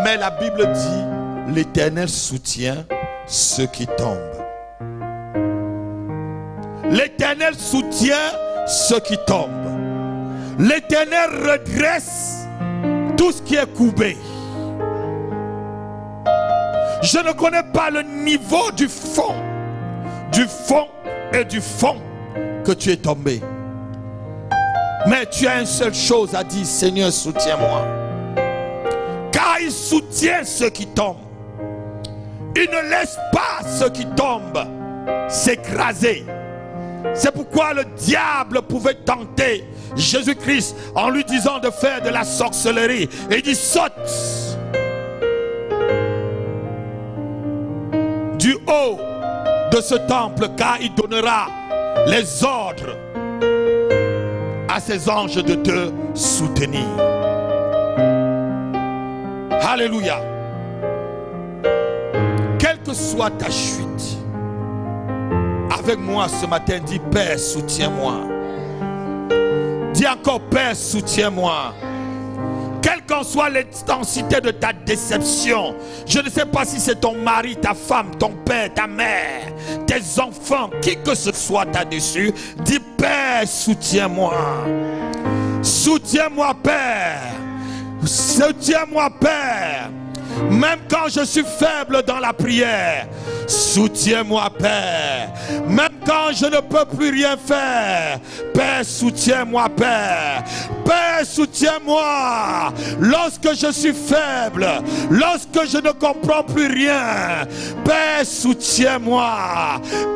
Mais la Bible dit, l'Éternel soutient ceux qui tombent. L'Éternel soutient ceux qui tombent. L'Éternel redresse tout ce qui est courbé. Je ne connais pas le niveau du fond et du fond que tu es tombé. Mais tu as une seule chose à dire: Seigneur, soutiens-moi. Car il soutient ceux qui tombent. Il ne laisse pas ceux qui tombent s'écraser. C'est pourquoi le diable pouvait tenter Jésus-Christ en lui disant de faire de la sorcellerie. Et il dit: saute du haut de ce temple, car il donnera les ordres à ses anges de te soutenir. Alléluia. Quelle que soit ta chute, avec moi ce matin, dis: Père, soutiens-moi. Dis encore: Père, soutiens-moi. Quelle qu'en soit l'intensité de ta déception, je ne sais pas si c'est ton mari, ta femme, ton père, ta mère, tes enfants, qui que ce soit là-dessus, dis: Père, soutiens-moi. Soutiens-moi, Père. Soutiens-moi, Père. Même quand je suis faible dans la prière, soutiens-moi, Père. Même quand je ne peux plus rien faire, Père, soutiens-moi, Père. Père, soutiens-moi. Lorsque je suis faible, lorsque je ne comprends plus rien, Père, soutiens-moi.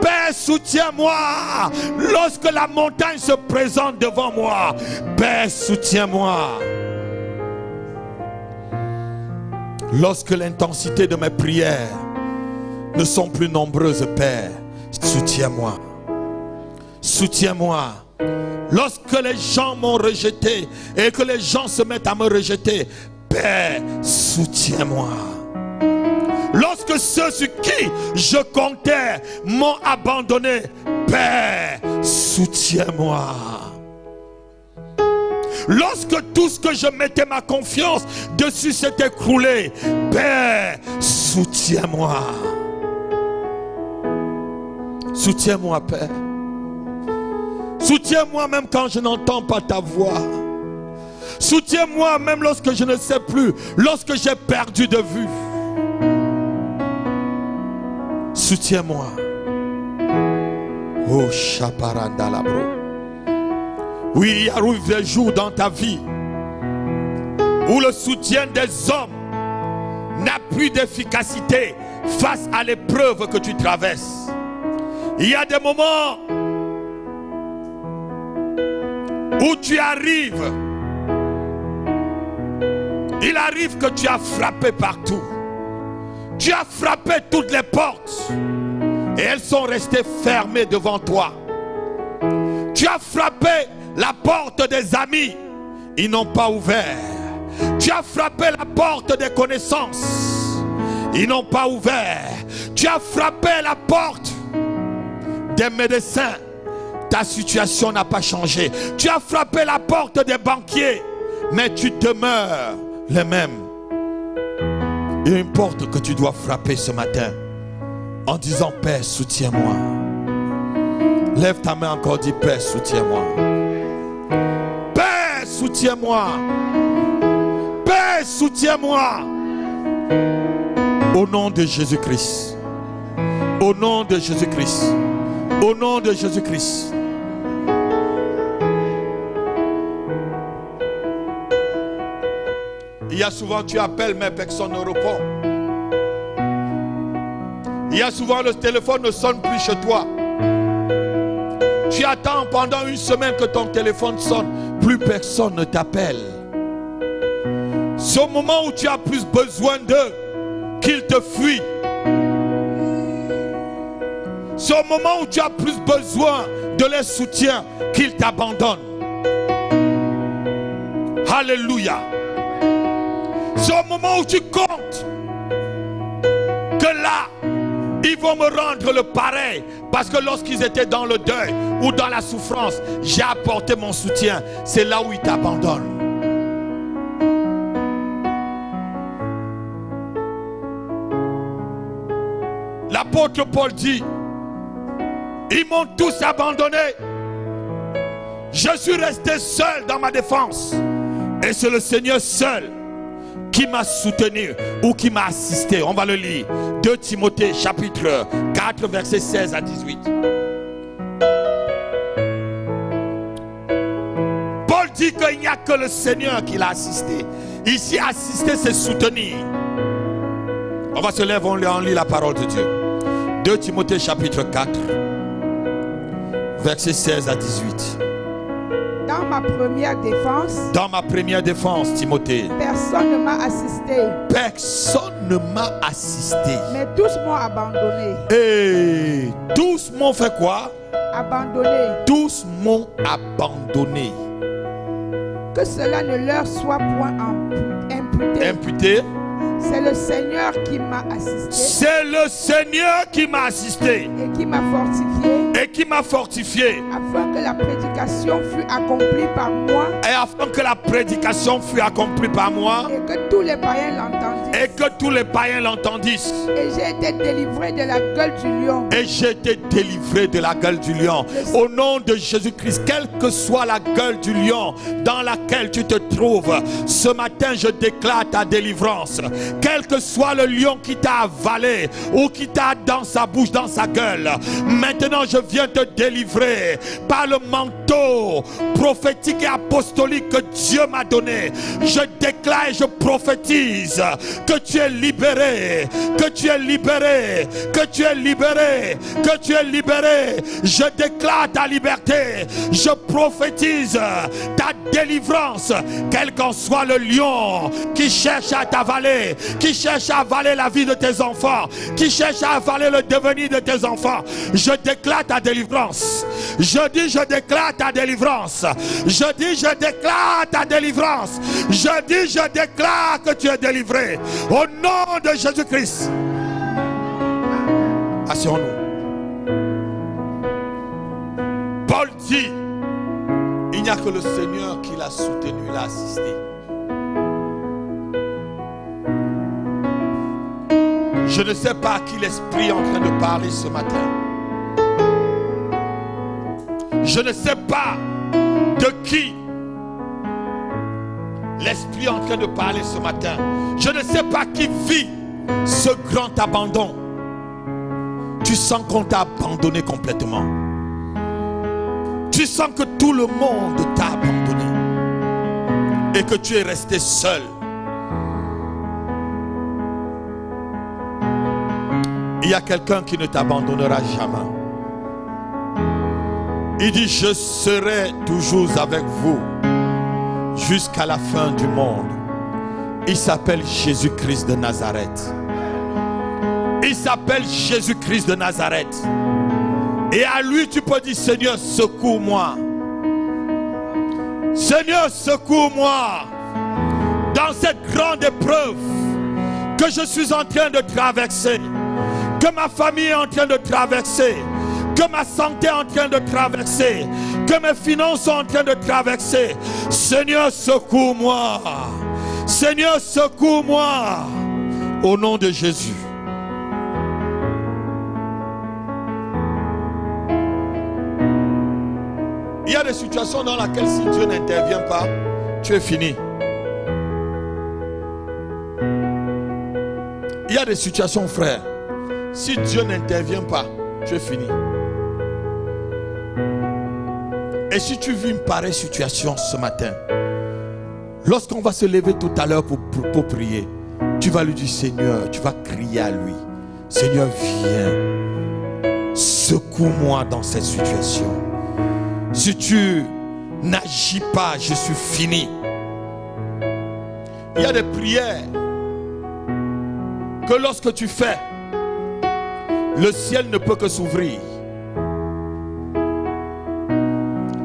Père, soutiens-moi. Lorsque la montagne se présente devant moi, Père, soutiens-moi. Lorsque l'intensité de mes prières ne sont plus nombreuses, Père, soutiens-moi. Soutiens-moi. Lorsque les gens m'ont rejeté et que les gens se mettent à me rejeter, Père, soutiens-moi. Lorsque ceux sur qui je comptais m'ont abandonné, Père, soutiens-moi. Lorsque tout ce que je mettais ma confiance dessus s'est écroulé, Père, soutiens-moi. Soutiens-moi, Père. Soutiens-moi même quand je n'entends pas ta voix. Soutiens-moi même lorsque je ne sais plus, lorsque j'ai perdu de vue. Soutiens-moi. Oh, Chaparandalabro. Oui, il arrive des jours dans ta vie où le soutien des hommes n'a plus d'efficacité face à l'épreuve que tu traverses. Il y a des moments où tu arrives, il arrive que tu as frappé partout. Tu as frappé toutes les portes et elles sont restées fermées devant toi. Tu as frappé la porte des amis, ils n'ont pas ouvert. Tu as frappé la porte des connaissances, ils n'ont pas ouvert. Tu as frappé la porte des médecins, ta situation n'a pas changé. Tu as frappé la porte des banquiers, mais tu demeures le même. Il y a une porte que tu dois frapper ce matin en disant: Père, soutiens-moi. Lève ta main encore, dis: Père, soutiens-moi. Père, soutiens-moi. Père, soutiens-moi. Au nom de Jésus-Christ. Au nom de Jésus-Christ. Au nom de Jésus-Christ. Il y a souvent, tu appelles, mais personne ne répond. Il y a souvent, le téléphone ne sonne plus chez toi. Tu attends pendant une semaine que ton téléphone sonne. Plus personne ne t'appelle. C'est au moment où tu as plus besoin d'eux qu'ils te fuient. C'est au moment où tu as plus besoin de leur soutien qu'ils t'abandonnent. Alléluia. C'est au moment où tu comptes que là, ils vont me rendre le pareil. Parce que lorsqu'ils étaient dans le deuil ou dans la souffrance, j'ai apporté mon soutien. C'est là où ils t'abandonnent. L'apôtre Paul dit, ils m'ont tous abandonné. Je suis resté seul dans ma défense. Et c'est le Seigneur seul qui m'a soutenu ou qui m'a assisté. On va le lire. 2 Timothée chapitre 4 versets 16 à 18. Paul dit qu'il n'y a que le Seigneur qui l'a assisté. Ici, assister, c'est soutenir. On va se lever, on lit la parole de Dieu. 2 Timothée chapitre 4 versets 16 à 18. Dans ma première défense, Timothée, personne ne m'a assisté. Personne ne m'a assisté. Mais tous m'ont abandonné. Et tous m'ont fait quoi? Abandonné. Tous m'ont abandonné. Que cela ne leur soit point imputé. Imputé. C'est le Seigneur qui m'a assisté. C'est le Seigneur qui m'a assisté. Et qui m'a fortifié. Et qui m'a fortifié. Afin que la prédication fût accomplie par moi. Et afin que la prédication fût accomplie par moi. Et que tous les païens l'entendissent. Et que tous les païens l'entendissent. Et j'ai été délivré de la gueule du lion. Et j'ai été délivré de la gueule du lion. Au nom de Jésus-Christ, quelle que soit la gueule du lion dans laquelle tu te trouves, ce matin je déclare ta délivrance. Quel que soit le lion qui t'a avalé ou qui t'a dans sa bouche, dans sa gueule, maintenant je viens te délivrer par le manteau prophétique et apostolique que Dieu m'a donné. Je déclare et je prophétise que tu es libéré, que tu es libéré, que tu es libéré, que tu es libéré. Je déclare ta liberté, je prophétise ta délivrance, quel qu'en soit le lion qui cherche à t'avaler, qui cherche à avaler la vie de tes enfants, qui cherche à avaler le devenir de tes enfants. Je déclare ta délivrance. Je dis, je déclare ta délivrance. Je dis, je déclare ta délivrance. Je dis, je déclare que tu es délivré. Au nom de Jésus-Christ. Asseyons-nous. Paul dit, il n'y a que le Seigneur qui l'a soutenu, l'a assisté. Je ne sais pas à qui l'Esprit est en train de parler ce matin. Je ne sais pas de qui l'Esprit est en train de parler ce matin. Je ne sais pas qui vit ce grand abandon. Tu sens qu'on t'a abandonné complètement. Tu sens que tout le monde t'a abandonné et que tu es resté seul. Il y a quelqu'un qui ne t'abandonnera jamais. Il dit, je serai toujours avec vous jusqu'à la fin du monde. Il s'appelle Jésus-Christ de Nazareth. Il s'appelle Jésus-Christ de Nazareth. Et à lui tu peux dire, Seigneur, secours-moi. Seigneur, secours-moi dans cette grande épreuve que je suis en train de traverser, que ma famille est en train de traverser, que ma santé est en train de traverser, que mes finances sont en train de traverser. Seigneur, secours-moi. Seigneur, secours-moi. Au nom de Jésus. Il y a des situations dans lesquelles si Dieu n'intervient pas, tu es fini. Il y a des situations, frère, si Dieu n'intervient pas, tu es fini. Et si tu vis une pareille situation ce matin, Lorsqu'on va se lever tout à l'heure pour prier, tu vas lui dire Seigneur, tu vas crier à lui. Seigneur, viens, secoue-moi dans cette situation. Si tu n'agis pas, je suis fini. Il y a des prières que lorsque tu fais, le ciel ne peut que s'ouvrir.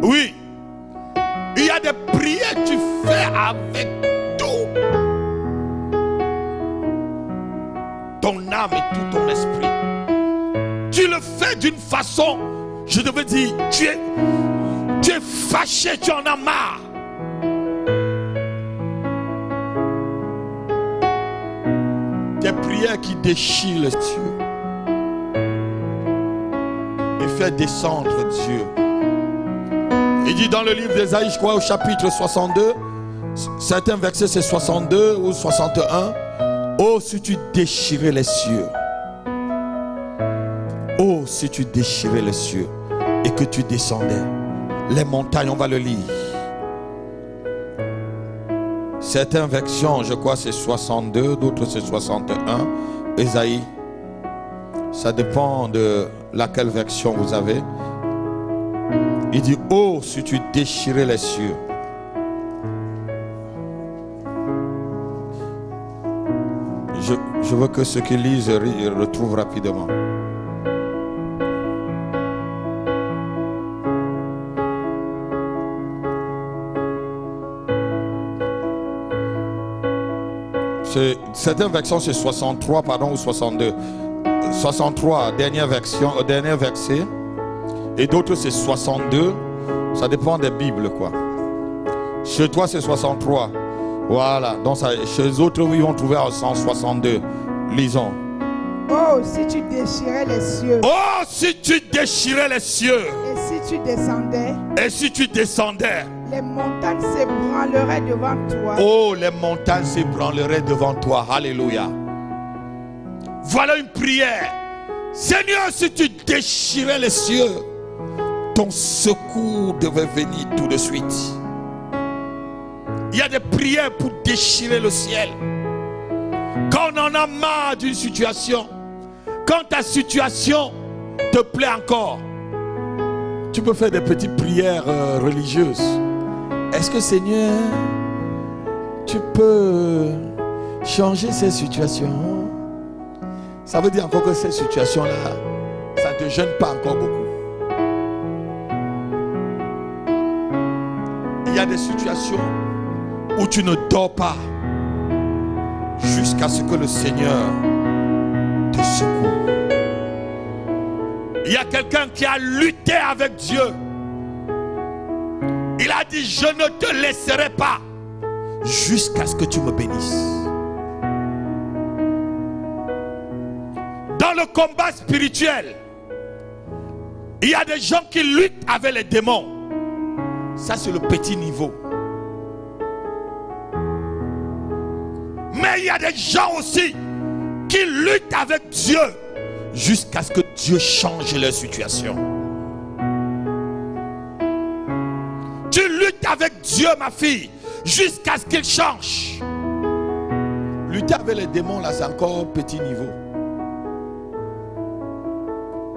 Oui, il y a des prières que tu fais avec tout ton âme et tout ton esprit. Tu le fais d'une façon, je devais dire, tu es fâché, tu en as marre. Des prières qui déchirent les cieux et fait descendre Dieu. Il dit dans le livre d'Ésaïe, je crois au chapitre 62, certains versets c'est 62 ou 61. Oh, si tu déchirais les cieux. Oh, si tu déchirais les cieux et que tu descendais. Les montagnes, on va le lire. Certaines versions, je crois c'est 62, d'autres c'est 61. Ésaïe, ça dépend de laquelle version vous avez. Il dit, oh, si tu déchirais les cieux. Je veux que ceux qui lisent retrouvent rapidement. Certaines versions c'est 63 pardon ou 62. 63 dernière version, dernier verset. Et d'autres c'est 62. Ça dépend des Bibles quoi. Chez toi c'est 63. Voilà. Donc ça, chez les autres ils vont trouver en 162. Lisons. Oh, si tu déchirais les cieux. Oh, si tu déchirais les cieux. Et si tu descendais. Et si tu descendais. Les montagnes s'ébranleraient devant toi. Oh, les montagnes s'ébranleraient devant toi. Alléluia. Voilà une prière. Seigneur, si tu déchirais les cieux, ton secours devait venir tout de suite. Il y a des prières pour déchirer le ciel. Quand on en a marre d'une situation, quand ta situation te plaît encore, tu peux faire des petites prières religieuses. Est-ce que Seigneur, tu peux changer ces situations? Ça veut dire encore que ces situations-là, ça ne te gêne pas encore beaucoup. Il y a des situations où tu ne dors pas jusqu'à ce que le Seigneur te secoue. Il y a quelqu'un qui a lutté avec Dieu. Il a dit, je ne te laisserai pas jusqu'à ce que tu me bénisses. Dans le combat spirituel, il y a des gens qui luttent avec les démons. Ça, c'est le petit niveau. Mais il y a des gens aussi qui luttent avec Dieu jusqu'à ce que Dieu change leur situation. Tu luttes avec Dieu, ma fille, jusqu'à ce qu'il change. Lutter avec les démons, là, c'est encore petit niveau.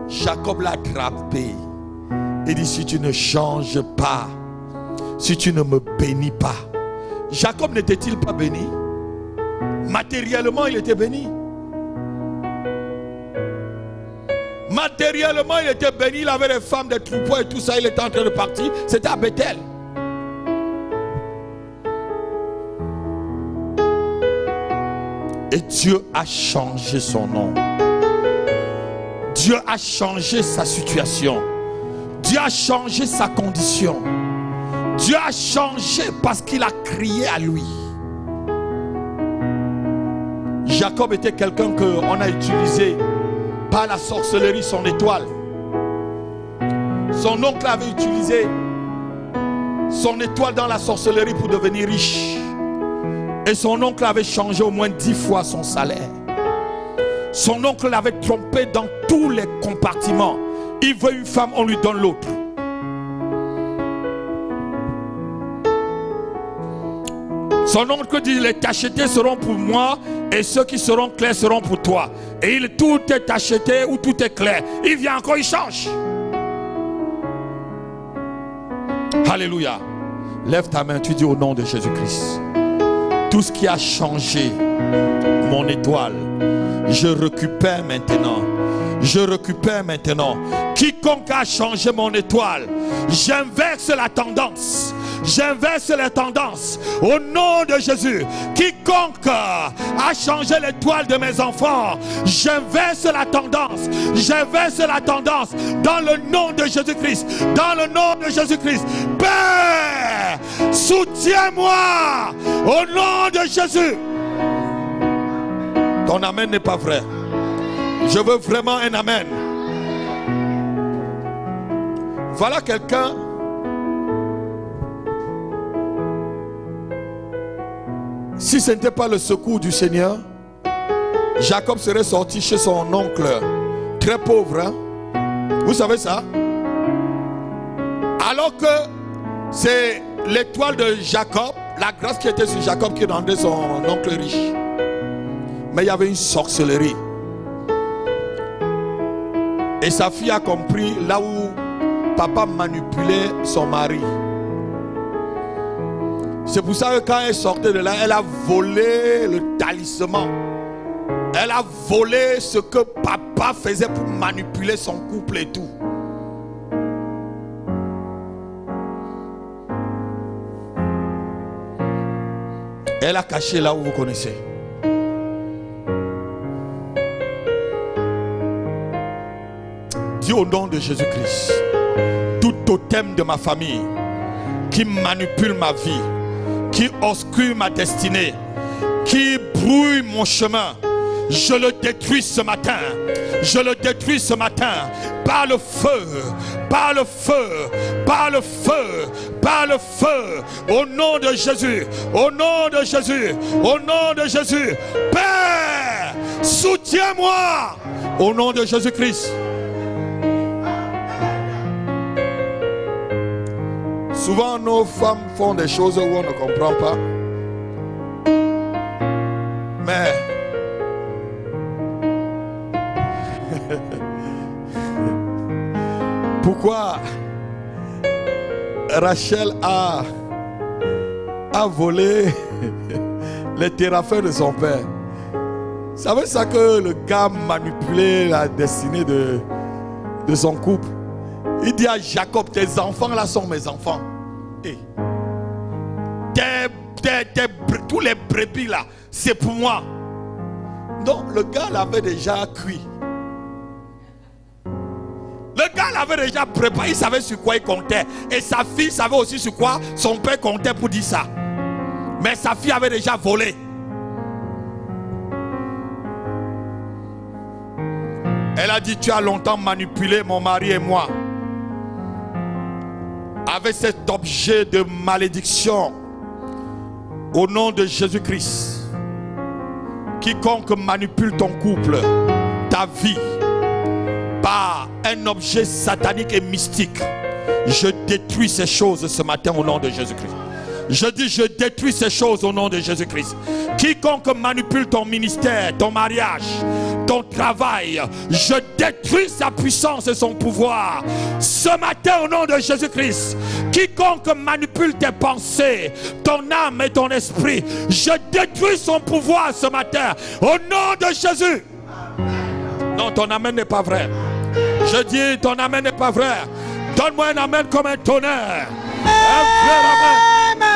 Jacob l'a attrapé. Il dit, si tu ne changes pas, si tu ne me bénis pas. Jacob n'était-il pas béni? Matériellement, il était béni. Matériellement, il était béni. Il avait des femmes, des troupeaux et tout ça. Il était en train de partir. C'était à Bethel. Et Dieu a changé son nom. Dieu a changé sa situation. Dieu a changé sa condition. Dieu a changé parce qu'il a crié à lui. Jacob était quelqu'un qu'on a utilisé par la sorcellerie, son étoile. Son oncle avait utilisé son étoile dans la sorcellerie pour devenir riche. Et son oncle avait changé au moins 10 fois son salaire. Son oncle l'avait trompé dans tous les compartiments. Il veut une femme, on lui donne l'autre. Son oncle dit, les tachetés seront pour moi et ceux qui seront clairs seront pour toi. Et tout est tacheté ou tout est clair. Il vient encore, il change. Alléluia. Lève ta main, tu dis au nom de Jésus-Christ. Tout ce qui a changé mon étoile, je récupère maintenant. Je récupère maintenant. Quiconque a changé mon étoile, j'inverse la tendance. J'inverse les tendances au nom de Jésus. Quiconque a changé l'étoile de mes enfants, j'inverse la tendance. J'inverse la tendance dans le nom de Jésus-Christ. Dans le nom de Jésus-Christ. Père, soutiens-moi au nom de Jésus. Ton amen n'est pas vrai. Je veux vraiment un amen. Voilà quelqu'un. Si ce n'était pas le secours du Seigneur, Jacob serait sorti chez son oncle, très pauvre. Hein? Vous savez ça? Alors que c'est l'étoile de Jacob, la grâce qui était sur Jacob qui rendait son oncle riche. Mais il y avait une sorcellerie. Et sa fille a compris là où papa manipulait son mari. C'est pour ça que quand elle sortait de là, elle a volé le talisman. Elle a volé ce que papa faisait pour manipuler son couple et tout. Elle a caché là où vous connaissez. Dis au nom de Jésus-Christ, tout totem de ma famille qui manipule ma vie, qui obscure ma destinée, qui brouille mon chemin, je le détruis ce matin. Je le détruis ce matin par le feu, par le feu, par le feu, par le feu, au nom de Jésus, au nom de Jésus, au nom de Jésus. Père, soutiens-moi au nom de Jésus-Christ. Souvent, nos femmes font des choses où on ne comprend pas. Mais pourquoi Rachel a volé les théraphins de son père? Vous savez ça que le gars manipulait la destinée de son couple? Il dit à Jacob, tes enfants là sont mes enfants. Et tous les brebis là, c'est pour moi. Donc le gars l'avait déjà cuit. Le gars l'avait déjà préparé, il savait sur quoi il comptait. Et sa fille savait aussi sur quoi son père comptait pour dire ça. Mais sa fille avait déjà volé. Elle a dit, tu as longtemps manipulé mon mari et moi avec cet objet de malédiction. Au nom de Jésus-Christ, quiconque manipule ton couple, ta vie, par un objet satanique et mystique, je détruis ces choses ce matin au nom de Jésus-Christ. Je dis, je détruis ces choses au nom de Jésus-Christ. Quiconque manipule ton ministère, ton mariage, ton travail, je détruis sa puissance et son pouvoir ce matin au nom de Jésus-Christ. Quiconque manipule tes pensées, ton âme et ton esprit, je détruis son pouvoir ce matin au nom de Jésus. Non, ton amen n'est pas vrai. Je dis, ton amen n'est pas vrai. Donne-moi un amen comme un tonnerre. Un vrai amen.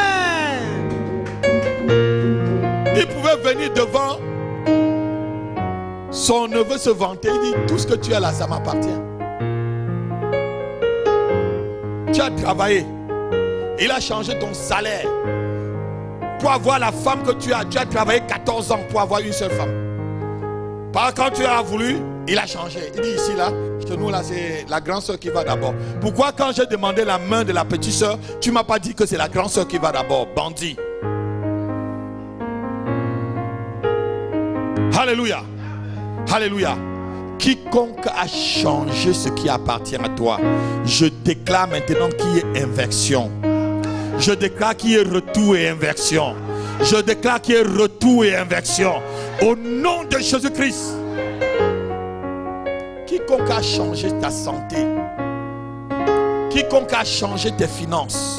Il pouvait venir devant son neveu se vanter. Il dit, tout ce que tu as là, ça m'appartient. Tu as travaillé. Il a changé ton salaire. Pour avoir la femme que tu as travaillé 14 ans pour avoir une seule femme. Quand tu as voulu, il a changé. Il dit ici là, chez nous là, c'est la grande soeur qui va d'abord. Pourquoi quand j'ai demandé la main de la petite soeur, tu ne m'as pas dit que c'est la grande soeur qui va d'abord? Bandit. Alléluia. Alléluia. Quiconque a changé ce qui appartient à toi, je déclare maintenant qu'il y ait inversion. Je déclare qu'il y ait retour et inversion. Je déclare qu'il y ait retour et inversion. Au nom de Jésus-Christ. Quiconque a changé ta santé, quiconque a changé tes finances,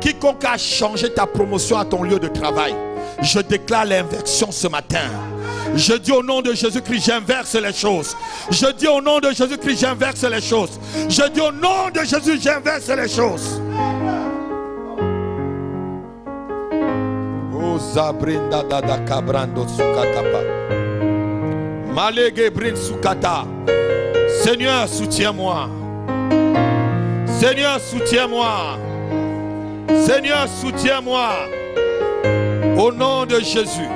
quiconque a changé ta promotion à ton lieu de travail, je déclare l'inversion ce matin. Je dis au nom de Jésus-Christ, j'inverse les choses. Je dis au nom de Jésus-Christ, j'inverse les choses. Je dis au nom de Jésus, j'inverse les choses. Oh Zabrinda Dada Kabrando Sukatapa. Malege Brin Sukata. Seigneur, soutiens-moi. Seigneur, soutiens-moi. Seigneur, soutiens-moi. Au nom de Jésus.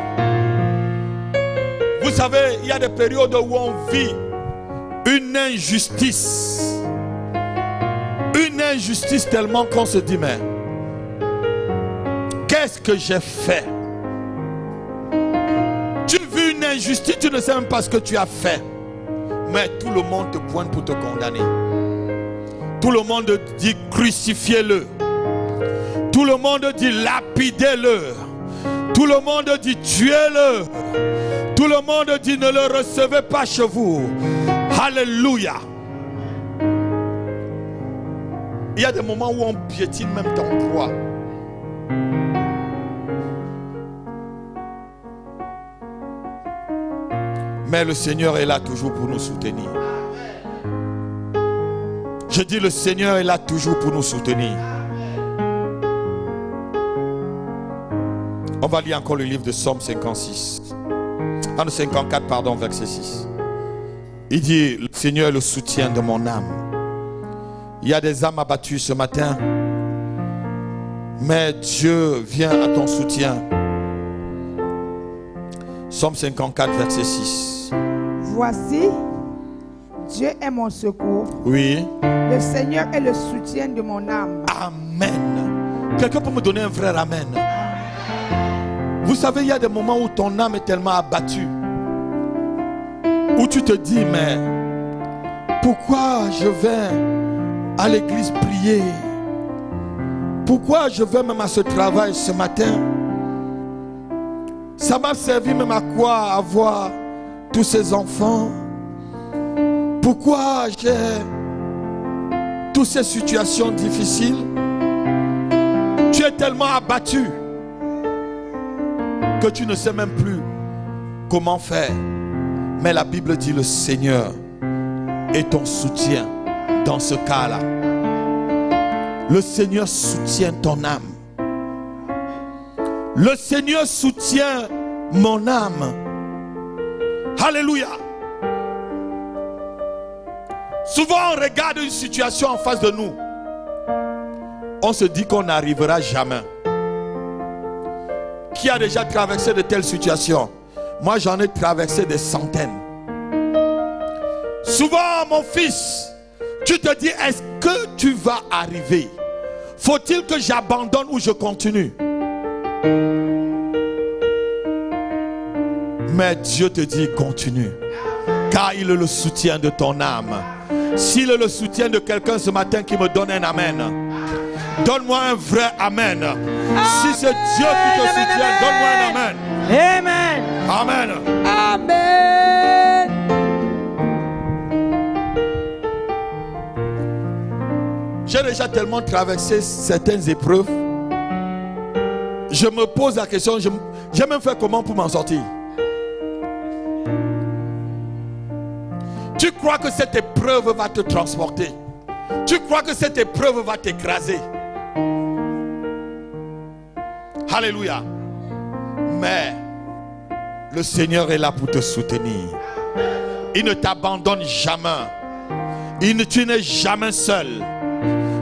Vous savez, il y a des périodes où on vit une injustice. Une injustice tellement qu'on se dit, mais qu'est-ce que j'ai fait? Tu vis une injustice, tu ne sais même pas ce que tu as fait. Mais tout le monde te pointe pour te condamner. Tout le monde dit crucifiez-le. Tout le monde dit lapidez-le. Tout le monde dit tuez-le. Tout le monde dit ne le recevez pas chez vous. Alléluia. Il y a des moments où on piétine même ton droit. Mais le Seigneur est là toujours pour nous soutenir. Je dis le Seigneur est là toujours pour nous soutenir. On va lire encore le livre de Psaume 56. 54, pardon, verset 6. Il dit, le Seigneur est le soutien de mon âme. Il y a des âmes abattues ce matin. Mais Dieu vient à ton soutien. Psaume 54, verset 6. Voici, Dieu est mon secours. Oui. Le Seigneur est le soutien de mon âme. Amen. Quelqu'un peut me donner un frère amen? Vous savez, il y a des moments où ton âme est tellement abattue, où tu te dis, mais pourquoi je vais à l'église prier? Pourquoi je vais même à ce travail ce matin? Ça m'a servi même à quoi avoir tous ces enfants? Pourquoi j'ai toutes ces situations difficiles? Tu es tellement abattu que tu ne sais même plus comment faire. Mais la Bible dit le Seigneur est ton soutien dans ce cas-là. Le Seigneur soutient ton âme. Le Seigneur soutient mon âme. Alléluia. Souvent on regarde une situation en face de nous. On se dit qu'on n'arrivera jamais. Qui a déjà traversé de telles situations? Moi j'en ai traversé des centaines. Souvent mon fils, tu te dis, est-ce que tu vas arriver? Faut-il que j'abandonne ou je continue? Mais Dieu te dit continue, car il est le soutien de ton âme. S'il est le soutien de quelqu'un ce matin qui me donne un amen, donne-moi un vrai amen. Si c'est Dieu qui te soutient, donne-moi un amen. Amen. Amen. Amen. J'ai déjà tellement traversé certaines épreuves. Je me pose la question, j'ai même fait comment pour m'en sortir? Tu crois que cette épreuve va te transporter? Tu crois que cette épreuve va t'écraser? Alléluia. Mais le Seigneur est là pour te soutenir. Il ne t'abandonne jamais. Tu n'es jamais seul.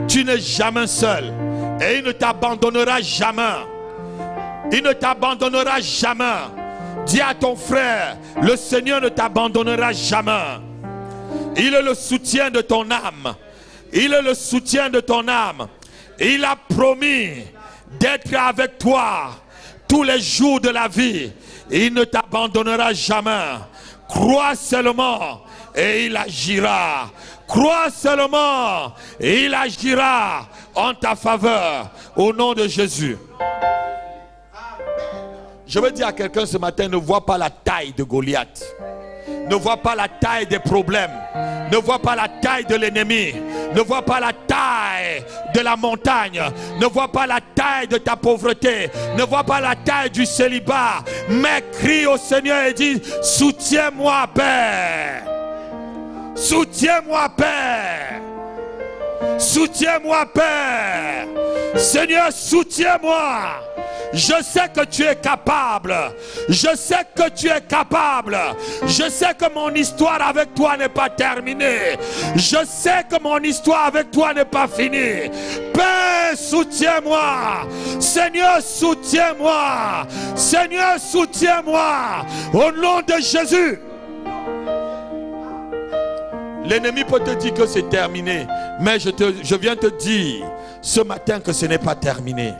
Tu n'es jamais seul. Et il ne t'abandonnera jamais. Il ne t'abandonnera jamais. Dis à ton frère, le Seigneur ne t'abandonnera jamais. Il est le soutien de ton âme. Il est le soutien de ton âme. Il a promis d'être avec toi tous les jours de la vie. Il ne t'abandonnera jamais. Crois seulement et il agira. Crois seulement et il agira en ta faveur. Au nom de Jésus. Je veux dire à quelqu'un ce matin, ne vois pas la taille de Goliath. Ne vois pas la taille des problèmes. Ne vois pas la taille de l'ennemi. Ne vois pas la taille de la montagne. Ne vois pas la taille de ta pauvreté. Ne vois pas la taille du célibat. Mais crie au Seigneur et dis, soutiens-moi, Père. Soutiens-moi, Père. Soutiens-moi, Père. Seigneur, soutiens-moi. Je sais que tu es capable. Je sais que tu es capable. Je sais que mon histoire avec toi n'est pas terminée. Je sais que mon histoire avec toi n'est pas finie. Père, soutiens-moi. Seigneur, soutiens-moi. Seigneur, soutiens-moi. Au nom de Jésus. L'ennemi peut te dire que c'est terminé. Mais je viens te dire ce matin que ce n'est pas terminé.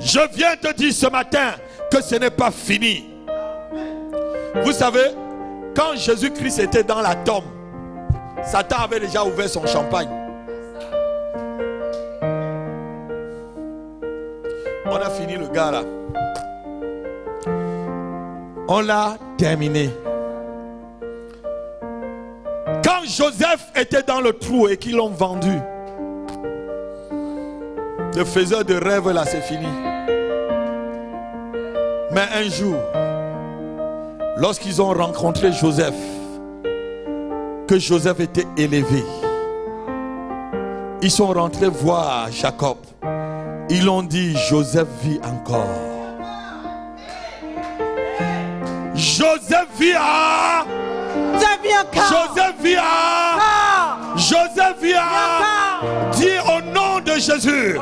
Je viens te dire ce matin que ce n'est pas fini. Vous savez, quand Jésus-Christ était dans la tombe, Satan avait déjà ouvert son champagne. On a fini le gars là. On l'a terminé. Quand Joseph était dans le trou et qu'ils l'ont vendu, le faiseur de rêves là, c'est fini. Mais un jour, lorsqu'ils ont rencontré Joseph, que Joseph était élevé, ils sont rentrés voir Jacob. Ils ont dit, Joseph vit encore. Joseph vit à... Joseph vit à... Joseph vit à... Dis au nom de Jésus,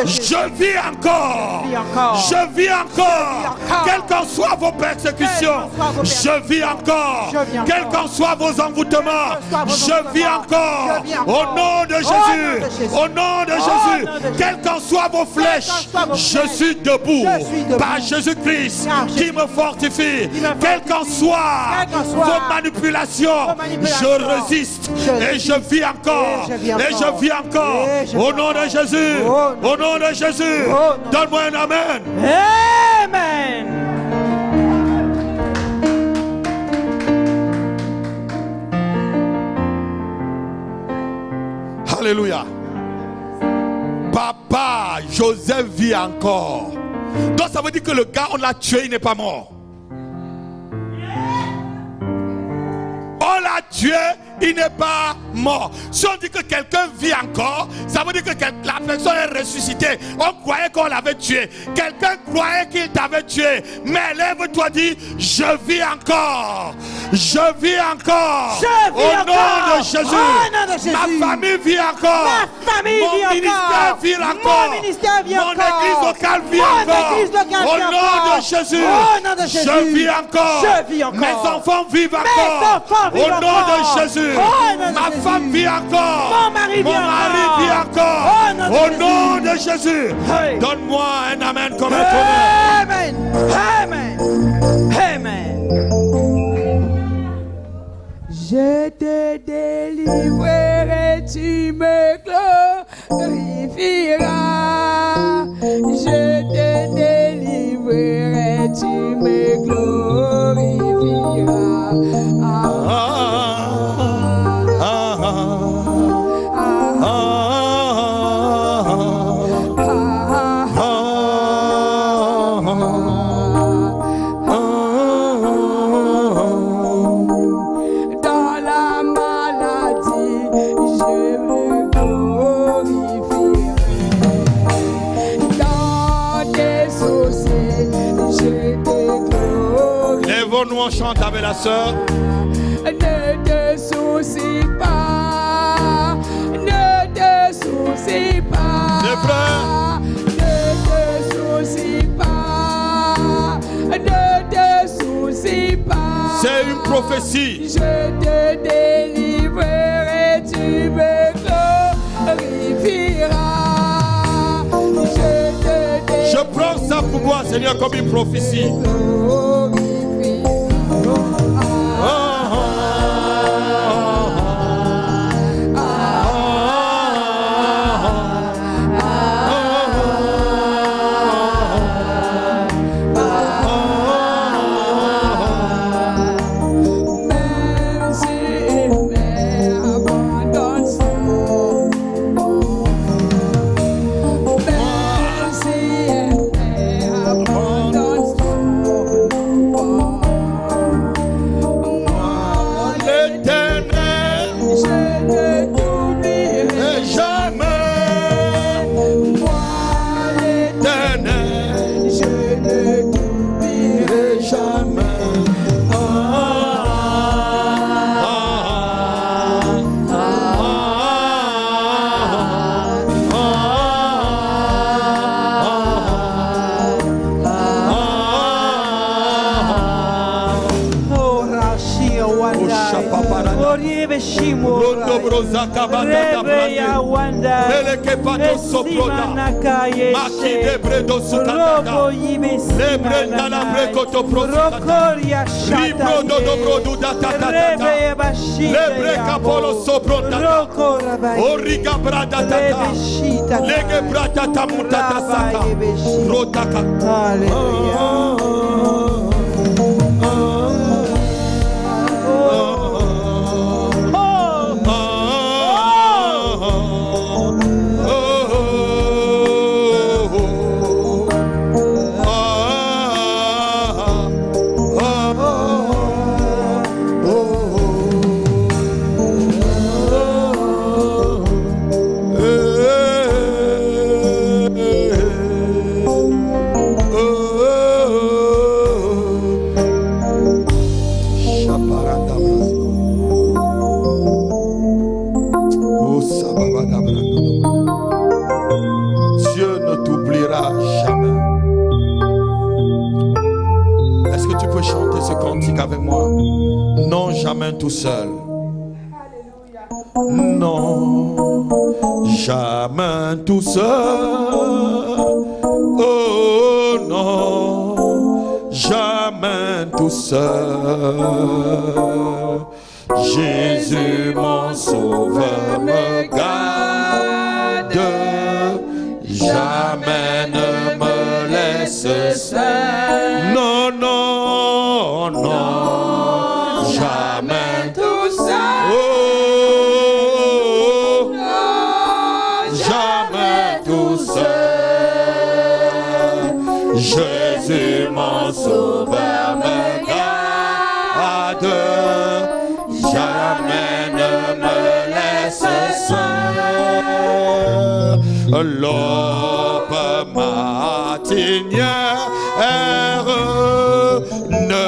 je vis encore. Je vis encore. Quelles qu'en soient vos persécutions, je vis encore. Quels qu'en soient vos envoûtements, je vis encore. Au nom de Jésus, au nom de Jésus, quelles qu'en soient vos flèches, je suis debout par Jésus-Christ qui me fortifie. Quelles qu'en soient vos manipulations, je résiste et je vis encore. Et je vis encore. Au nom de Jésus. Au nom de Jésus. Donne-moi un amen. Amen. Alléluia. Papa, Joseph vit encore. Donc ça veut dire que le gars, on l'a tué, il n'est pas mort. On l'a tué, il n'est pas mort. Si on dit que quelqu'un vit encore, ça veut dire que la personne est ressuscitée. On croyait qu'on l'avait tué. Quelqu'un croyait qu'il t'avait tué. Mais lève-toi, dis, je vis encore. Je vis encore. Je vis au nom de Jésus. Au nom de Jésus. Ma famille vit encore. Ma famille mon vit ministère encore. vit encore. Mon ministère vit mon encore. église locale vit Mon encore. église locale Au vit nom encore. de Jésus. Au nom de Jésus. Je vis encore. Je vis encore. Mes enfants vivent Mes encore. enfants vivent Au nom encore. de Jésus. Au nom de Ma Jésus. femme vit encore. Mon mari vit encore. vit encore. Au nom de Jésus. Au nom de Jésus. Hey. Donne-moi un amen comme un tonnerre. Amen. Amen. Amen. Je te délivrerai, tu me glorifieras. Je te délivrerai, tu me glorifieras. Nous on chante avec la sœur. Ne te soucie pas, ne te soucie pas. Les frères. Ne te soucie pas, ne te soucie pas. C'est une prophétie. Je te délivrerai, tu me glorifieras. Je prends ça pour moi, Seigneur, comme une prophétie. Oriebe shimo. Rondo brozaka batata Rebe ya wanda. Meleke pato soproda. Maki debredo sukatata. Robo yibe Lebrenda la brekoto prosukata. Rokoria shata. Libro do brodu datata. Rebe bashita. Lebreka polo sopronda. Rokora ba. Origa brada tata. Lege brada tamutata saka. Rotaka. Hallelujah. Dieu ne t'oubliera jamais. Est-ce que tu peux chanter ce cantique avec moi? Non, jamais tout seul. Non, jamais tout seul. Oh non, jamais tout seul. Jésus mon sauveur me garde, jamais ne me laisse seul. Non, non, non, jamais Tout seul. oh, jamais tout seul. Jésus mon sauveur me garde, jamais ne me laisse seul. L'aube matinière ne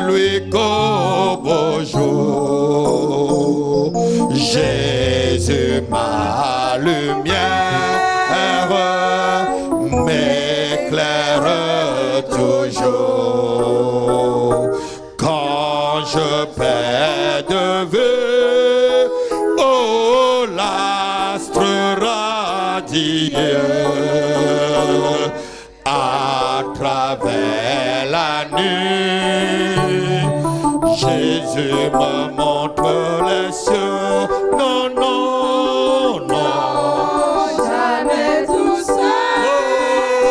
lui qu'au beau jour. Jésus ma lumière m'éclaire toujours. Quand je perds de vue, oh l'astre radieux, à travers la nuit, Jésus me montre les cieux. Non, non, non. Jamais tout seul. Oh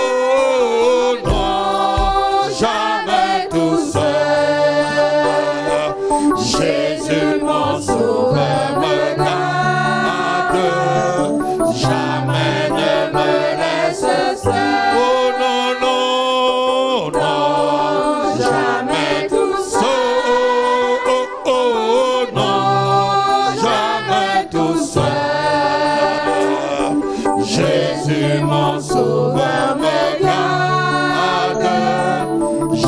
non, jamais tout seul. Jésus mon sauveur me garde, jamais ne me laisse seul. Oh non, non, non, Jamais tout seul. oh, oh, oh, non, jamais tout seul. Jésus mon sauveur me garde,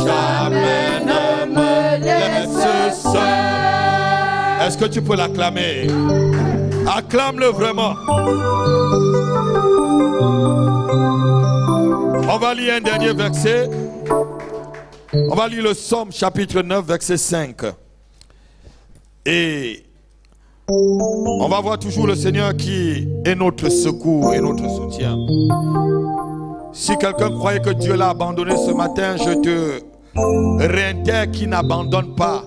jamais ne me laisse seul. Est-ce que tu peux l'acclamer? Acclame-le vraiment. On va lire un dernier verset. On va lire le Psaume chapitre 9 verset 5. Et on va voir toujours le Seigneur qui est notre secours et notre soutien. Si quelqu'un croyait que Dieu l'a abandonné ce matin, je te réitère qu'il n'abandonne pas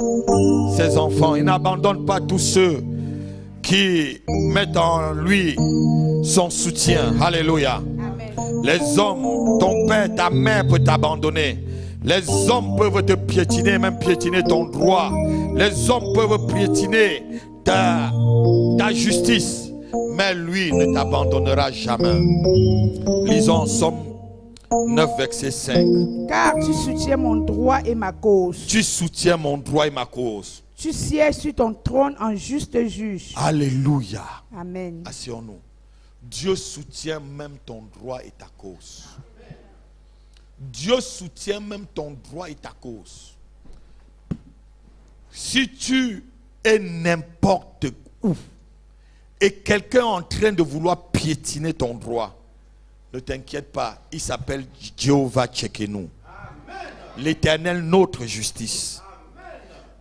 ses enfants. Il n'abandonne pas tous ceux qui mettent en lui son soutien. Alléluia. Les hommes, ton père, ta mère peut t'abandonner. Les hommes peuvent te piétiner, même piétiner ton droit. Les hommes peuvent piétiner ta justice. Mais lui ne t'abandonnera jamais. Lisons Somme 9, verset 5. Car tu soutiens mon droit et ma cause. Tu soutiens mon droit et ma cause. Tu sièges sur ton trône en juste juge. Alléluia. Amen. Asseyons-nous. Dieu soutient même ton droit et ta cause. Dieu soutient même ton droit et ta cause. Si tu es n'importe où et quelqu'un est en train de vouloir piétiner ton droit, ne t'inquiète pas, il s'appelle Jéhovah Tchekenu. L'Éternel, notre justice.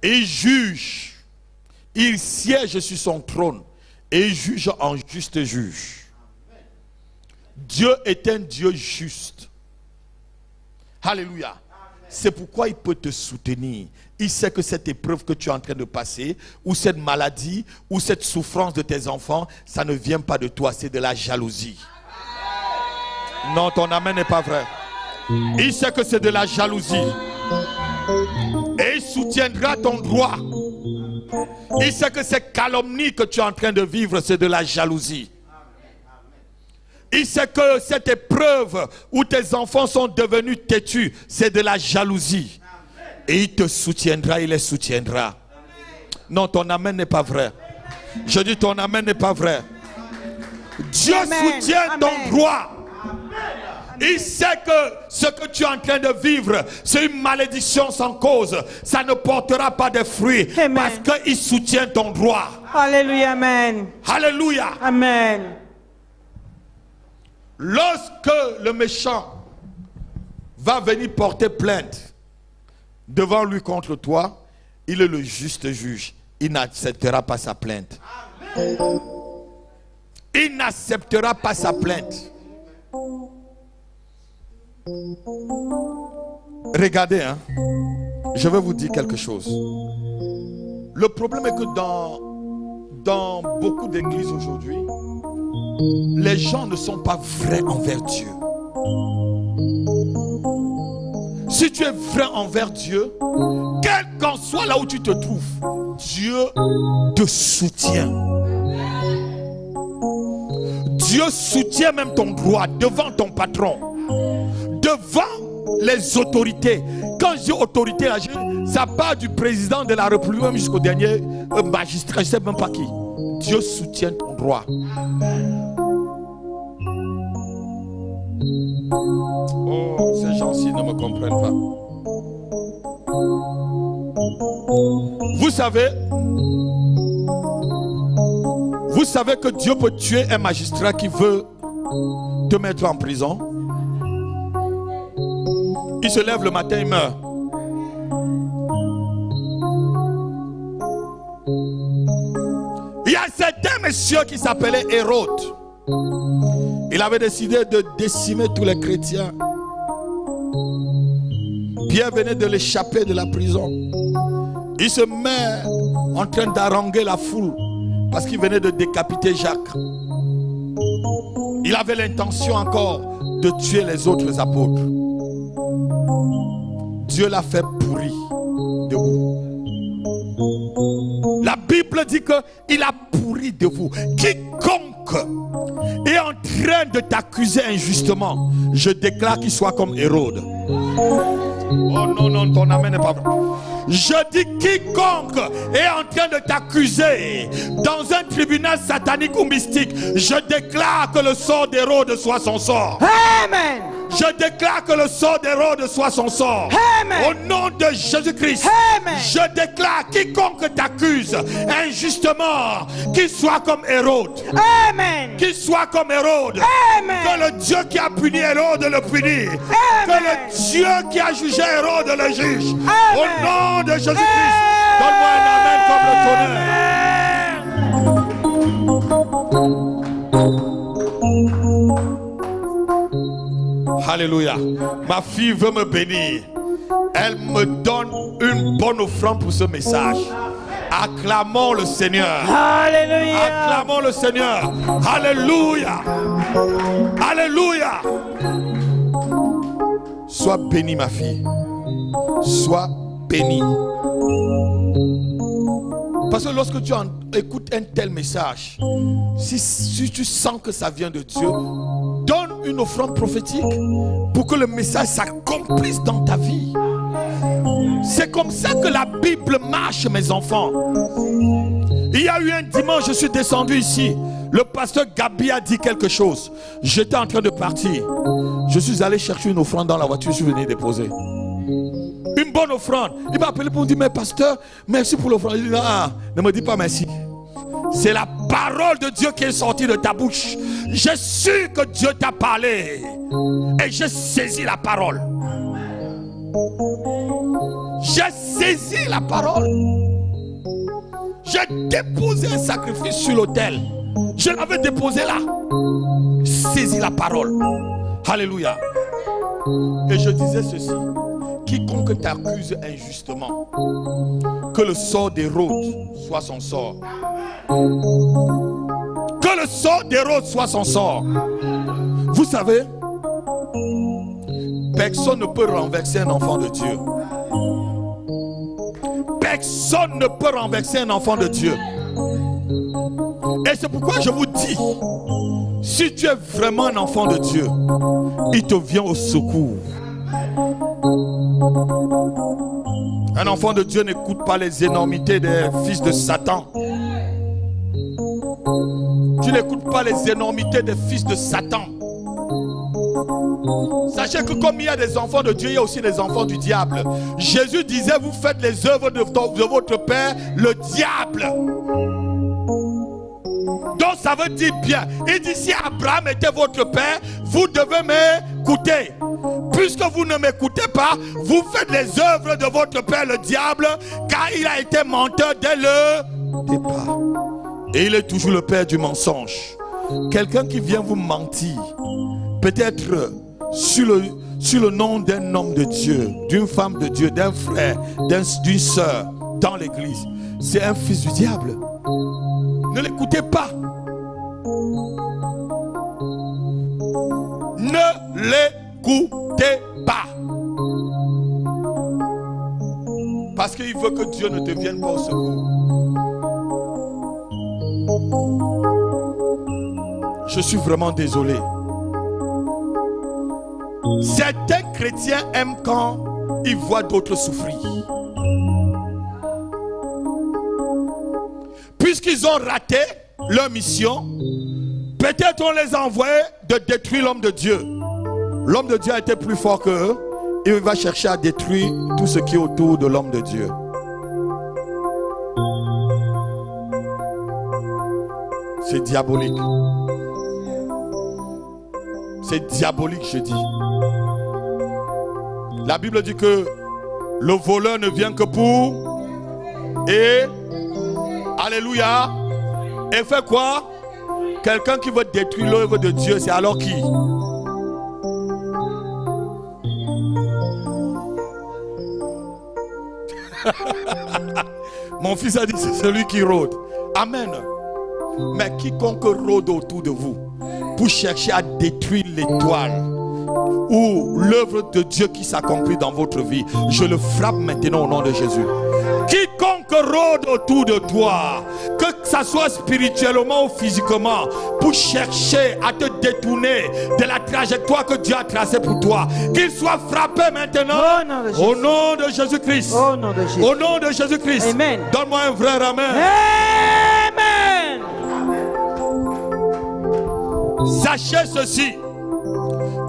Et il juge Il siège sur son trône et juge en juste juge. Dieu est un Dieu juste. Alléluia. C'est pourquoi il peut te soutenir. Il sait que cette épreuve que tu es en train de passer, ou cette maladie, ou cette souffrance de tes enfants, ça ne vient pas de toi, c'est de la jalousie. Non, ton amen n'est pas vrai. Il sait que c'est de la jalousie. Et il soutiendra ton droit. Il sait que ces calomnies que tu es en train de vivre, c'est de la jalousie. Il sait que cette épreuve où tes enfants sont devenus têtus, c'est de la jalousie. Et il te soutiendra, il les soutiendra. Non, ton amen n'est pas vrai. Je dis ton amen n'est pas vrai. Dieu soutient ton droit. Il sait que ce que tu es en train de vivre, c'est une malédiction sans cause. Ça ne portera pas de fruits. Parce qu'il soutient ton droit. Alléluia, amen. Alléluia. Amen. Lorsque le méchant va venir porter plainte devant lui contre toi, il est le juste juge. Il n'acceptera pas sa plainte. Il n'acceptera pas sa plainte. Regardez, hein, je vais vous dire quelque chose. Le problème est que dans beaucoup d'églises aujourd'hui, les gens ne sont pas vrais envers Dieu. Si tu es vrai envers Dieu, quel qu'en soit là où tu te trouves, Dieu te soutient. Dieu soutient même ton droit devant ton patron, devant les autorités. Quand je dis autorité, ça part du président de la République jusqu'au dernier magistrat, je ne sais même pas qui. Dieu soutient ton droit. Oh, ces gens-ci ne me comprennent pas. Vous savez que Dieu peut tuer un magistrat qui veut te mettre en prison. Il se lève le matin, il meurt. Il y a certains messieurs qui s'appelaient Hérode. Il avait décidé de décimer tous les chrétiens. Pierre venait de l'échapper de la prison. Il se met en train d'haranguer la foule parce qu'il venait de décapiter Jacques. Il avait l'intention encore de tuer les autres apôtres. Dieu l'a fait pourrir debout. La Bible dit qu'il a pourri de vous. Quiconque est en train de t'accuser injustement, je déclare qu'il soit comme Hérode. Oh non, non, ton amen n'est pas vrai. Je dis quiconque est en train de t'accuser dans un tribunal satanique ou mystique, je déclare que le sort d'Hérode soit son sort. Amen. Je déclare que le sort d'Hérode soit son sort. Amen. Au nom de Jésus-Christ. Amen. Je déclare quiconque t'accuse injustement, qu'il soit comme Hérode. Amen. Qu'il soit comme Hérode. Amen. Que le Dieu qui a puni Hérode le punisse. Que le Dieu qui a jugé Hérode le juge. Amen. Au nom de Jésus-Christ. Donne-moi un amen comme le tonnerre. Alléluia. Ma fille veut me bénir. Elle me donne une bonne offrande pour ce message. Acclamons le Seigneur. Alléluia. Acclamons le Seigneur. Alléluia. Alléluia. Sois bénie, ma fille. Sois bénie. Parce que lorsque tu écoutes un tel message, si tu sens que ça vient de Dieu, donne une offrande prophétique pour que le message s'accomplisse dans ta vie. C'est comme ça que la Bible marche, mes enfants. Il y a eu un dimanche, je suis descendu ici. Le pasteur Gabi a dit quelque chose. J'étais en train de partir. Je suis allé chercher une offrande dans la voiture, je suis venu déposer. Une bonne offrande. Il m'a appelé pour me dire, mais pasteur, merci pour l'offrande. Il dit, ah, ne me dis pas merci. C'est la parole de Dieu qui est sortie de ta bouche. J'ai su que Dieu t'a parlé. Et j'ai saisi la parole. J'ai saisi la parole. J'ai déposé un sacrifice sur l'autel. Je l'avais déposé là. Saisis la parole. Alléluia. Et je disais ceci. Quiconque t'accuse injustement, que le sort d'Hérode soit son sort. Que le sort d'Hérode soit son sort. Vous savez, personne ne peut renverser un enfant de Dieu. Personne ne peut renverser un enfant de Dieu. Et c'est pourquoi je vous dis, si tu es vraiment un enfant de Dieu, il te vient au secours. Un enfant de Dieu n'écoute pas les énormités des fils de Satan. Tu n'écoutes pas les énormités des fils de Satan. Sachez que comme il y a des enfants de Dieu, il y a aussi des enfants du diable. Jésus disait, vous faites les œuvres de votre père, le diable. Donc ça veut dire bien. Il dit, si Abraham était votre père, vous devez m'écouter. Puisque vous ne m'écoutez pas, vous faites les œuvres de votre père, le diable, car il a été menteur dès le départ. Et il est toujours le père du mensonge. Quelqu'un qui vient vous mentir, peut-être sur le nom d'un homme de Dieu, d'une femme de Dieu, d'un frère, d'une soeur dans l'église, c'est un fils du diable. Ne l'écoutez pas. Ne l'écoutez pas. Parce qu'il veut que Dieu ne te vienne pas au secours. Je suis vraiment désolé. Certains chrétiens aiment quand ils voient d'autres souffrir. Puisqu'ils ont raté leur mission, peut-être on les a envoyés de détruire l'homme de Dieu. L'homme de Dieu a été plus fort qu'eux. Il va chercher à détruire tout ce qui est autour de l'homme de Dieu. C'est diabolique. C'est diabolique, je dis. La Bible dit que le voleur ne vient que pour et alléluia. Et fait quoi? Quelqu'un qui veut détruire l'œuvre de Dieu, c'est alors qui? Mon fils a dit, c'est celui qui rôde. Amen. Mais quiconque rôde autour de vous pour chercher à détruire l'étoile ou l'œuvre de Dieu qui s'accomplit dans votre vie, je le frappe maintenant au nom de Jésus. Quiconque rôde autour de toi, que ça soit spirituellement ou physiquement, pour chercher à te détourner de la trajectoire que Dieu a tracée pour toi, qu'il soit frappé maintenant au nom de Jésus-Christ. Au nom de Jésus. Au nom de Jésus-Christ. Amen. Donne-moi un vrai amen. Amen. Sachez ceci.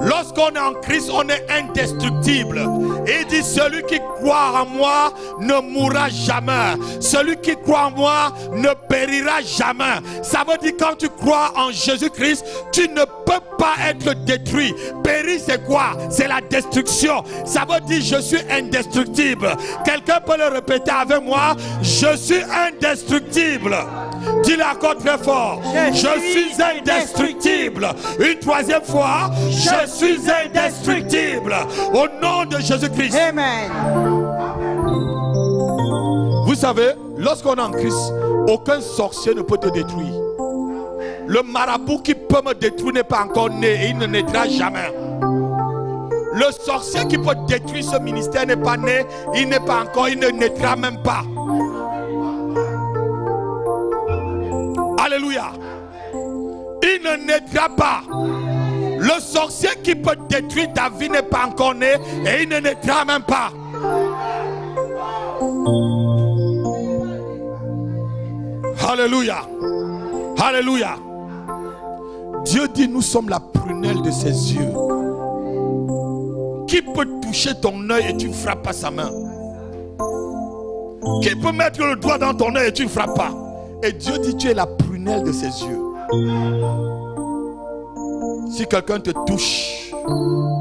Lorsqu'on est en Christ, on est indestructible. Et il dit, celui qui croit en moi ne mourra jamais. Celui qui croit en moi ne périra jamais. Ça veut dire quand tu crois en Jésus-Christ, tu ne peux pas être détruit. Périr, c'est quoi? C'est la destruction. Ça veut dire je suis indestructible. Quelqu'un peut le répéter avec moi. Je suis indestructible. Dis-le encore très fort. Je suis indestructible. Une troisième fois. Je suis indestructible. Au nom de Jésus-Christ. Amen. Vous savez, lorsqu'on est en Christ, aucun sorcier ne peut te détruire. Le marabout qui peut me détruire n'est pas encore né et il ne naîtra jamais. Le sorcier qui peut détruire ce ministère n'est pas né, il n'est pas encore, il ne naîtra même pas. Alléluia. Il ne naîtra pas. Le sorcier qui peut détruire ta vie n'est pas encore né et il ne naîtra même pas. Alléluia. Alléluia. Dieu dit, nous sommes la prunelle de ses yeux. Qui peut toucher ton œil et tu ne frappes pas sa main? Qui peut mettre le doigt dans ton œil et tu ne frappes pas? Et Dieu dit, tu es la prunelle de ses yeux. Si quelqu'un te touche,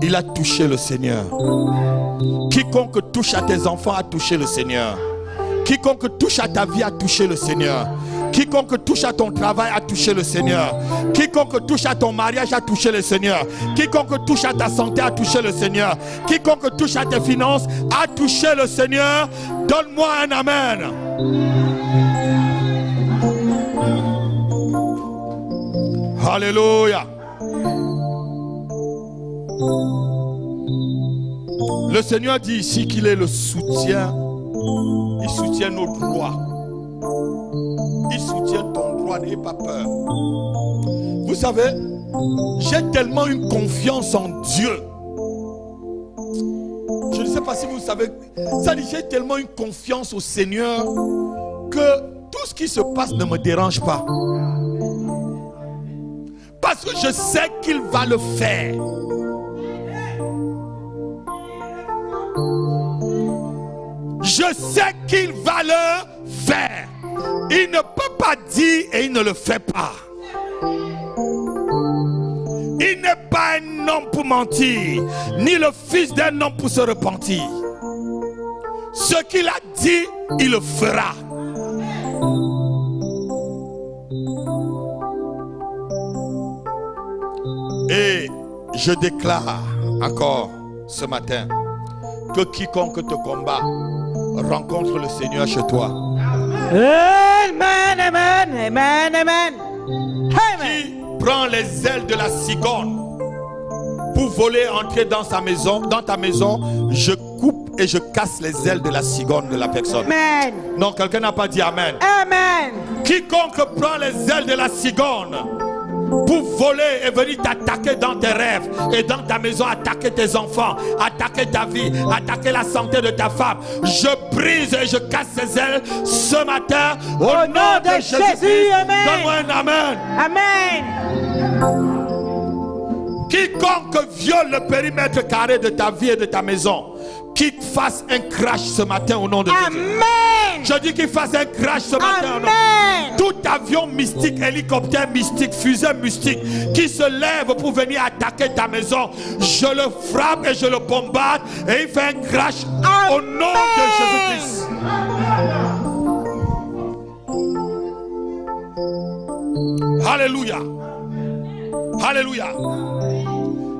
il a touché le Seigneur. Quiconque touche à tes enfants a touché le Seigneur. Quiconque touche à ta vie a touché le Seigneur. Quiconque touche à ton travail a touché le Seigneur. Quiconque touche à ton mariage a touché le Seigneur. Quiconque touche à ta santé a touché le Seigneur. Quiconque touche à tes finances a touché le Seigneur. Donne-moi un amen. Alléluia. Le Seigneur dit ici qu'il est le soutien. Il soutient nos droits. Il soutient ton droit, n'ayez pas peur. Vous savez, j'ai tellement une confiance en Dieu. Je ne sais pas si vous savez, ça dit, j'ai tellement une confiance au Seigneur que tout ce qui se passe ne me dérange pas. Parce que je sais qu'il va le faire. Je sais qu'il va le faire. Il ne peut pas dire et il ne le fait pas. Il n'est pas un homme pour mentir, ni le fils d'un homme pour se repentir. Ce qu'il a dit, il le fera. Et je déclare encore ce matin que quiconque te combat rencontre le Seigneur chez toi. Amen, amen, amen, amen. Qui prend les ailes de la cigogne pour voler, entrer dans sa maison, dans ta maison, je coupe et je casse les ailes de la cigogne de la personne. Amen. Non, quelqu'un n'a pas dit amen. Amen. Quiconque prend les ailes de la cigogne pour voler et venir t'attaquer dans tes rêves et dans ta maison, attaquer tes enfants, attaquer ta vie, attaquer la santé de ta femme, je brise et je casse ses ailes ce matin au nom de Jésus. Amen. Donne-moi un amen. Amen. Quiconque viole le périmètre carré de ta vie et de ta maison, qu'il fasse un crash ce matin au nom de Jésus. Amen. Je dis qu'il fasse un crash ce matin. Amen. Tout avion mystique, hélicoptère mystique, fusée mystique qui se lève pour venir attaquer ta maison, je le frappe et je le bombarde et il fait un crash. Amen. Au nom de Jésus-Christ. Alléluia. Alléluia.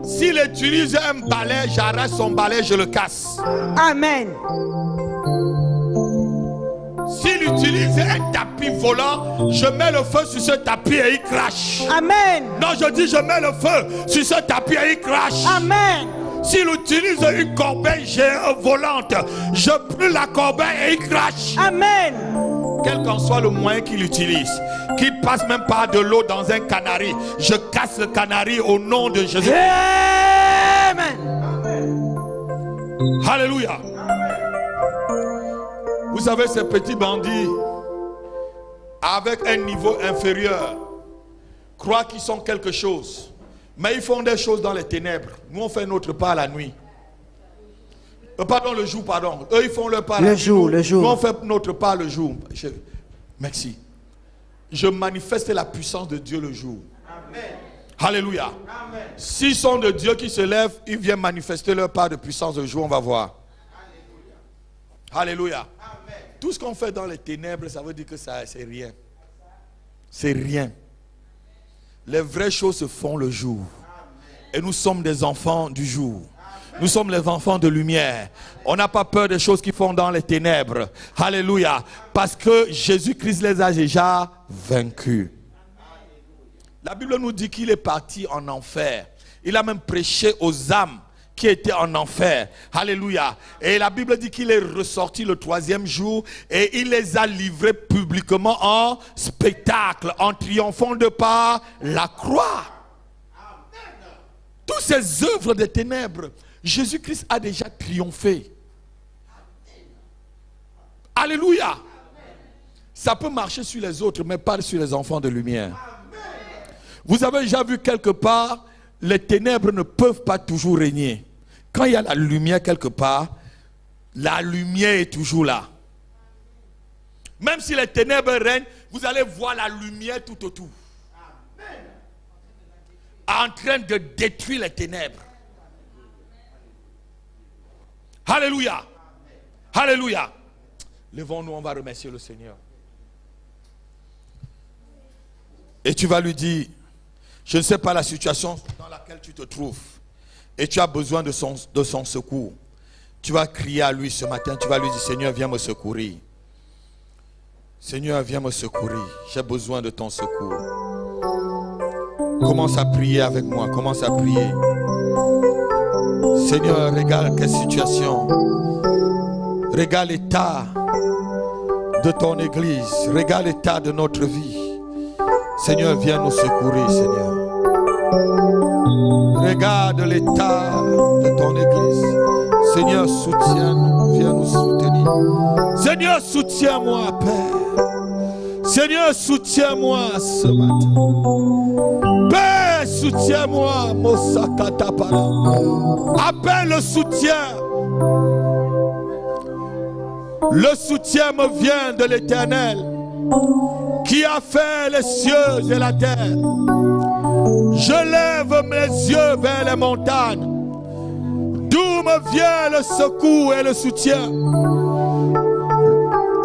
S'il utilise un balai, j'arrête son balai, je le casse. Amen. S'il utilise un tapis volant, je mets le feu sur ce tapis et il crache. Amen. Non, je dis je mets le feu sur ce tapis et il crache. Amen. S'il utilise une corbeille volante, je brûle la corbeille et il crache. Amen. Quel qu'en soit le moyen qu'il utilise, qu'il passe même pas de l'eau dans un canari, je casse le canari au nom de Jésus. Amen. Alléluia. Vous savez, ces petits bandits, avec un niveau inférieur, croient qu'ils sont quelque chose. Mais ils font des choses dans les ténèbres. Nous, on fait notre part la nuit. Pardon, le jour, pardon. Eux, ils font leur part la nuit. Le jour. Nous, on fait notre part le jour. Merci. Je manifeste la puissance de Dieu le jour. Amen. Alléluia. Amen. S'ils sont de Dieu qui se lèvent, ils viennent manifester leur part de puissance le jour. On va voir. Alléluia. Alléluia. Amen. Tout ce qu'on fait dans les ténèbres, ça veut dire que ça, c'est rien. C'est rien. Les vraies choses se font le jour. Et nous sommes des enfants du jour. Nous sommes les enfants de lumière. On n'a pas peur des choses qui font dans les ténèbres. Alléluia. Parce que Jésus-Christ les a déjà vaincus. La Bible nous dit qu'il est parti en enfer. Il a même prêché aux âmes qui étaient en enfer. Alléluia. Et la Bible dit qu'il est ressorti le 3e jour et il les a livrés publiquement en spectacle, en triomphant de par la croix. Toutes ces œuvres des ténèbres, Jésus-Christ a déjà triomphé. Alléluia. Ça peut marcher sur les autres, mais pas sur les enfants de lumière. Vous avez déjà vu quelque part, les ténèbres ne peuvent pas toujours régner. Quand il y a la lumière quelque part, la lumière est toujours là. Même si les ténèbres règnent, vous allez voir la lumière tout autour. En train de détruire les ténèbres. Alléluia. Alléluia. Levons-nous, on va remercier le Seigneur. Et tu vas lui dire, je ne sais pas la situation dans laquelle tu te trouves. Et tu as besoin de son secours. Tu vas crier à lui ce matin, tu vas lui dire, Seigneur, viens me secourir. Seigneur, viens me secourir. J'ai besoin de ton secours. Commence à prier avec moi, commence à prier. Seigneur, regarde quelle situation. Regarde l'état de ton église. Regarde l'état de notre vie. Seigneur, viens nous secourir, Seigneur. Regarde l'état de ton église. Seigneur, soutiens-nous, viens nous soutenir. Seigneur, soutiens-moi, Père. Seigneur, soutiens-moi ce matin. Père, soutiens-moi, Mosakatapara. Appelle le soutien. Le soutien me vient de l'Éternel, qui a fait les cieux et la terre. Je lève mes yeux vers les montagnes, d'où me vient le secours et le soutien.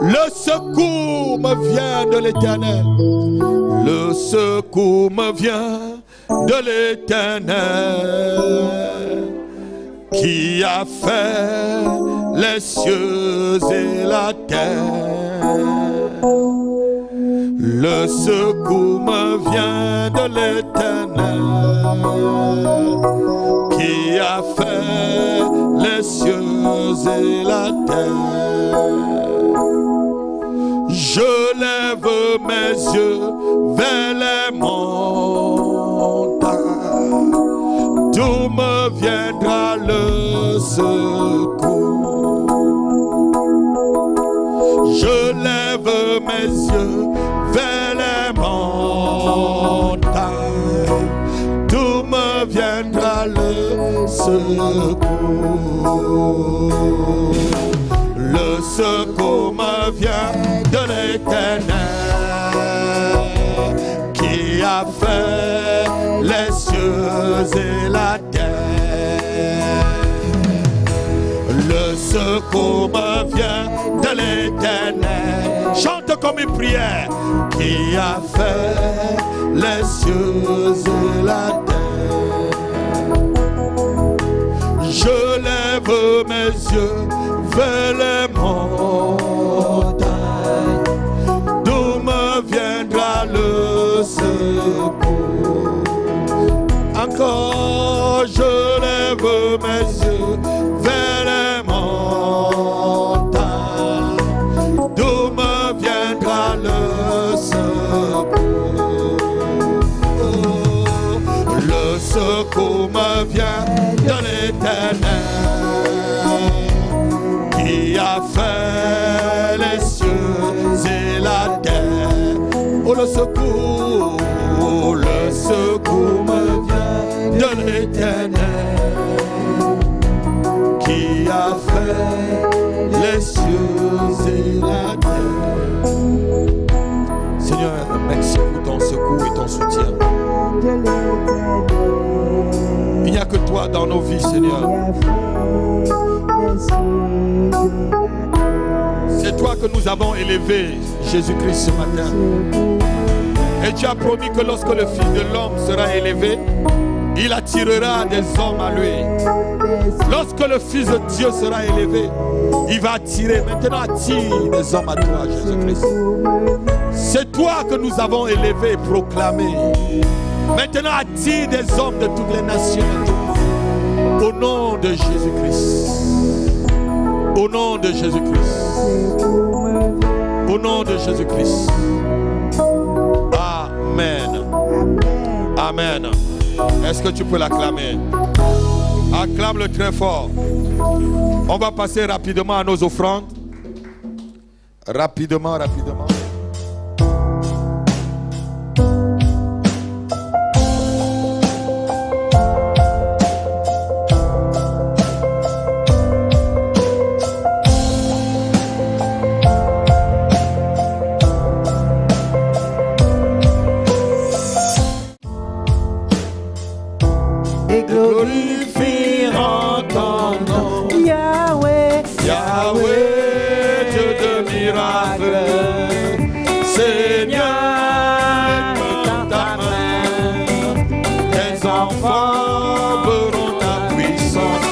Le secours me vient de l'Éternel. Le secours me vient de l'Éternel, qui a fait les cieux et la terre. Le secours me vient de l'Éternel, qui a fait les cieux et la terre. Je lève mes yeux vers les montagnes, d'où me viendra le secours. Je lève mes yeux vers les montagnes, d'où me viendra le secours. Le secours me vient de l'Éternel, qui a fait les cieux et la terre. Le secours me vient de l'Éternel. Chante comme une prière. Qui a fait les cieux et la terre. Je lève mes yeux vers les montagnes, d'où me viendra le secours. Encore je lève mes yeux vers les montagnes, d'où me viendra le secours. Le secours me vient de l'Éternel, qui a fait les cieux et la terre. Oh, le secours me vient de l'Éternel, qui a fait les cieux et la terre. Seigneur, merci pour ton secours et ton soutien. Il n'y a que toi dans nos vies, Seigneur. C'est toi que nous avons élevé, Jésus-Christ, ce matin. Et tu as promis que lorsque le Fils de l'homme sera élevé, il attirera des hommes à lui. Lorsque le Fils de Dieu sera élevé, il va attirer. Maintenant, attire des hommes à toi, Jésus-Christ. C'est toi que nous avons élevé et proclamé. Maintenant, attire des hommes de toutes les nationalités. Au nom de Jésus-Christ. Au nom de Jésus-Christ. Au nom de Jésus-Christ. Amen. Amen. Est-ce que tu peux l'acclamer? Acclame-le très fort. On va passer rapidement à nos offrandes. Rapidement. Et glorifieront ton nom, Yahweh, Yahweh, Dieu de Seigneur, dans ta main, tes enfants verront ta puissance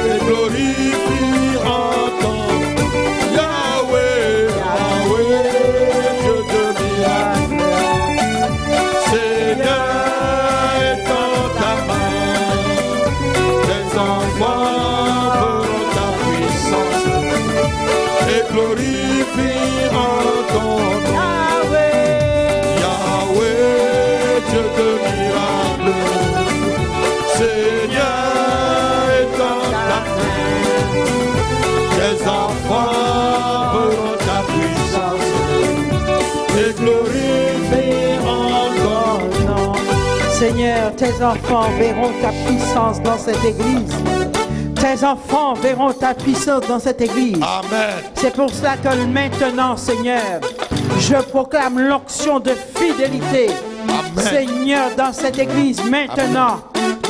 et glorifieront ton Yahweh, Yahweh, Dieu de miracle. Seigneur, est dans ta main, tes enfants verront ta puissance et glorifieront ton Yahweh, Yahweh, Dieu de miracle. Seigneur, est dans ta main, tes enfants verront ta puissance et glorifieront ton nom. Seigneur, tes enfants verront ta puissance dans cette église. Tes enfants verront ta puissance dans cette église. Amen. C'est pour cela que maintenant, Seigneur, je proclame l'onction de fidélité. Amen. Seigneur, dans cette église, maintenant,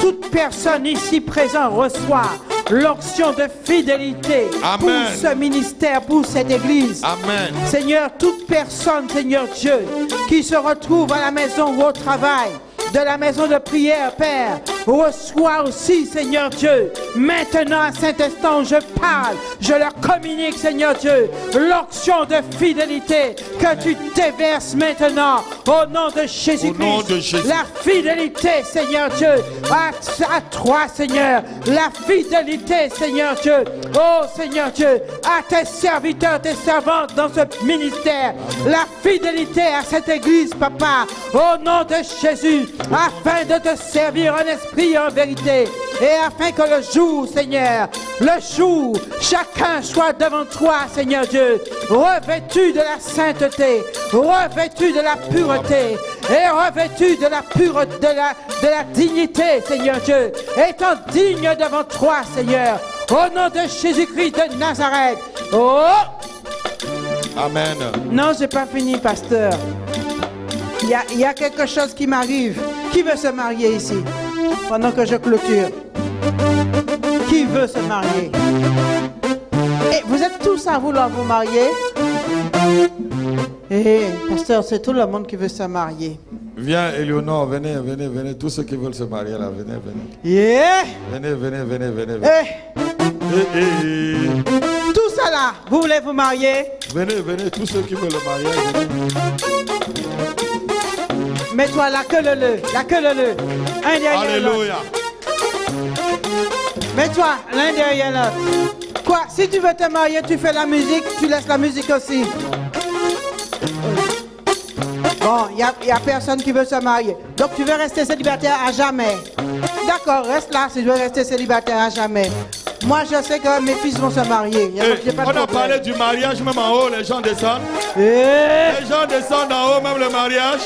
toute personne ici présente reçoit l'onction de fidélité Amen. pour ce ministère, pour cette église. Amen. Seigneur, toute personne, Seigneur Dieu, qui se retrouve à la maison ou au travail, de la maison de prière, Père, reçois aussi, Seigneur Dieu, maintenant à cet instant où je parle, je leur communique, Seigneur Dieu, l'onction de fidélité que tu déverses maintenant au nom de Jésus-Christ. Au nom de Jésus. La fidélité, Seigneur Dieu, à toi, Seigneur, la fidélité, Seigneur Dieu, oh Seigneur Dieu, à tes serviteurs, tes servantes dans ce ministère, la fidélité à cette église, Papa, au nom de Jésus, afin de te servir en esprit et en vérité, et afin que le jour, Seigneur, le jour, chacun soit devant toi, Seigneur Dieu, revêtu de la sainteté, revêtu de la pureté, et revêtu de la pureté, de la dignité, Seigneur Dieu, étant digne devant toi, Seigneur, au nom de Jésus-Christ de Nazareth. Oh! Amen. Non, j'ai pas fini, pasteur. Il y a quelque chose qui m'arrive. Qui veut se marier ici? Pendant que je clôture. Qui veut se marier? Et vous êtes tous à vouloir vous marier? Eh, pasteur, c'est tout le monde qui veut se marier. Viens, Éléonore, venez, venez, venez. Tous ceux qui veulent se marier là, venez, venez. Yeah! Venez, venez, venez, venez. Eh, tout ça là, vous voulez vous marier? Venez, venez, tous ceux qui veulent le mariage, venez. Mets-toi la queue le, la queue le. Un derrière l'autre. Alléluia. Mets-toi l'un derrière l'autre. Quoi? Si tu veux te marier, tu fais la musique, tu laisses la musique aussi. Bon, il n'y a personne qui veut se marier. Donc tu veux rester célibataire à jamais. D'accord, reste là si tu veux rester célibataire à jamais. Moi, je sais que mes fils vont se marier. Hey, on a parlé du mariage, même en haut, les gens descendent. Hey. Les gens descendent en haut, même le mariage.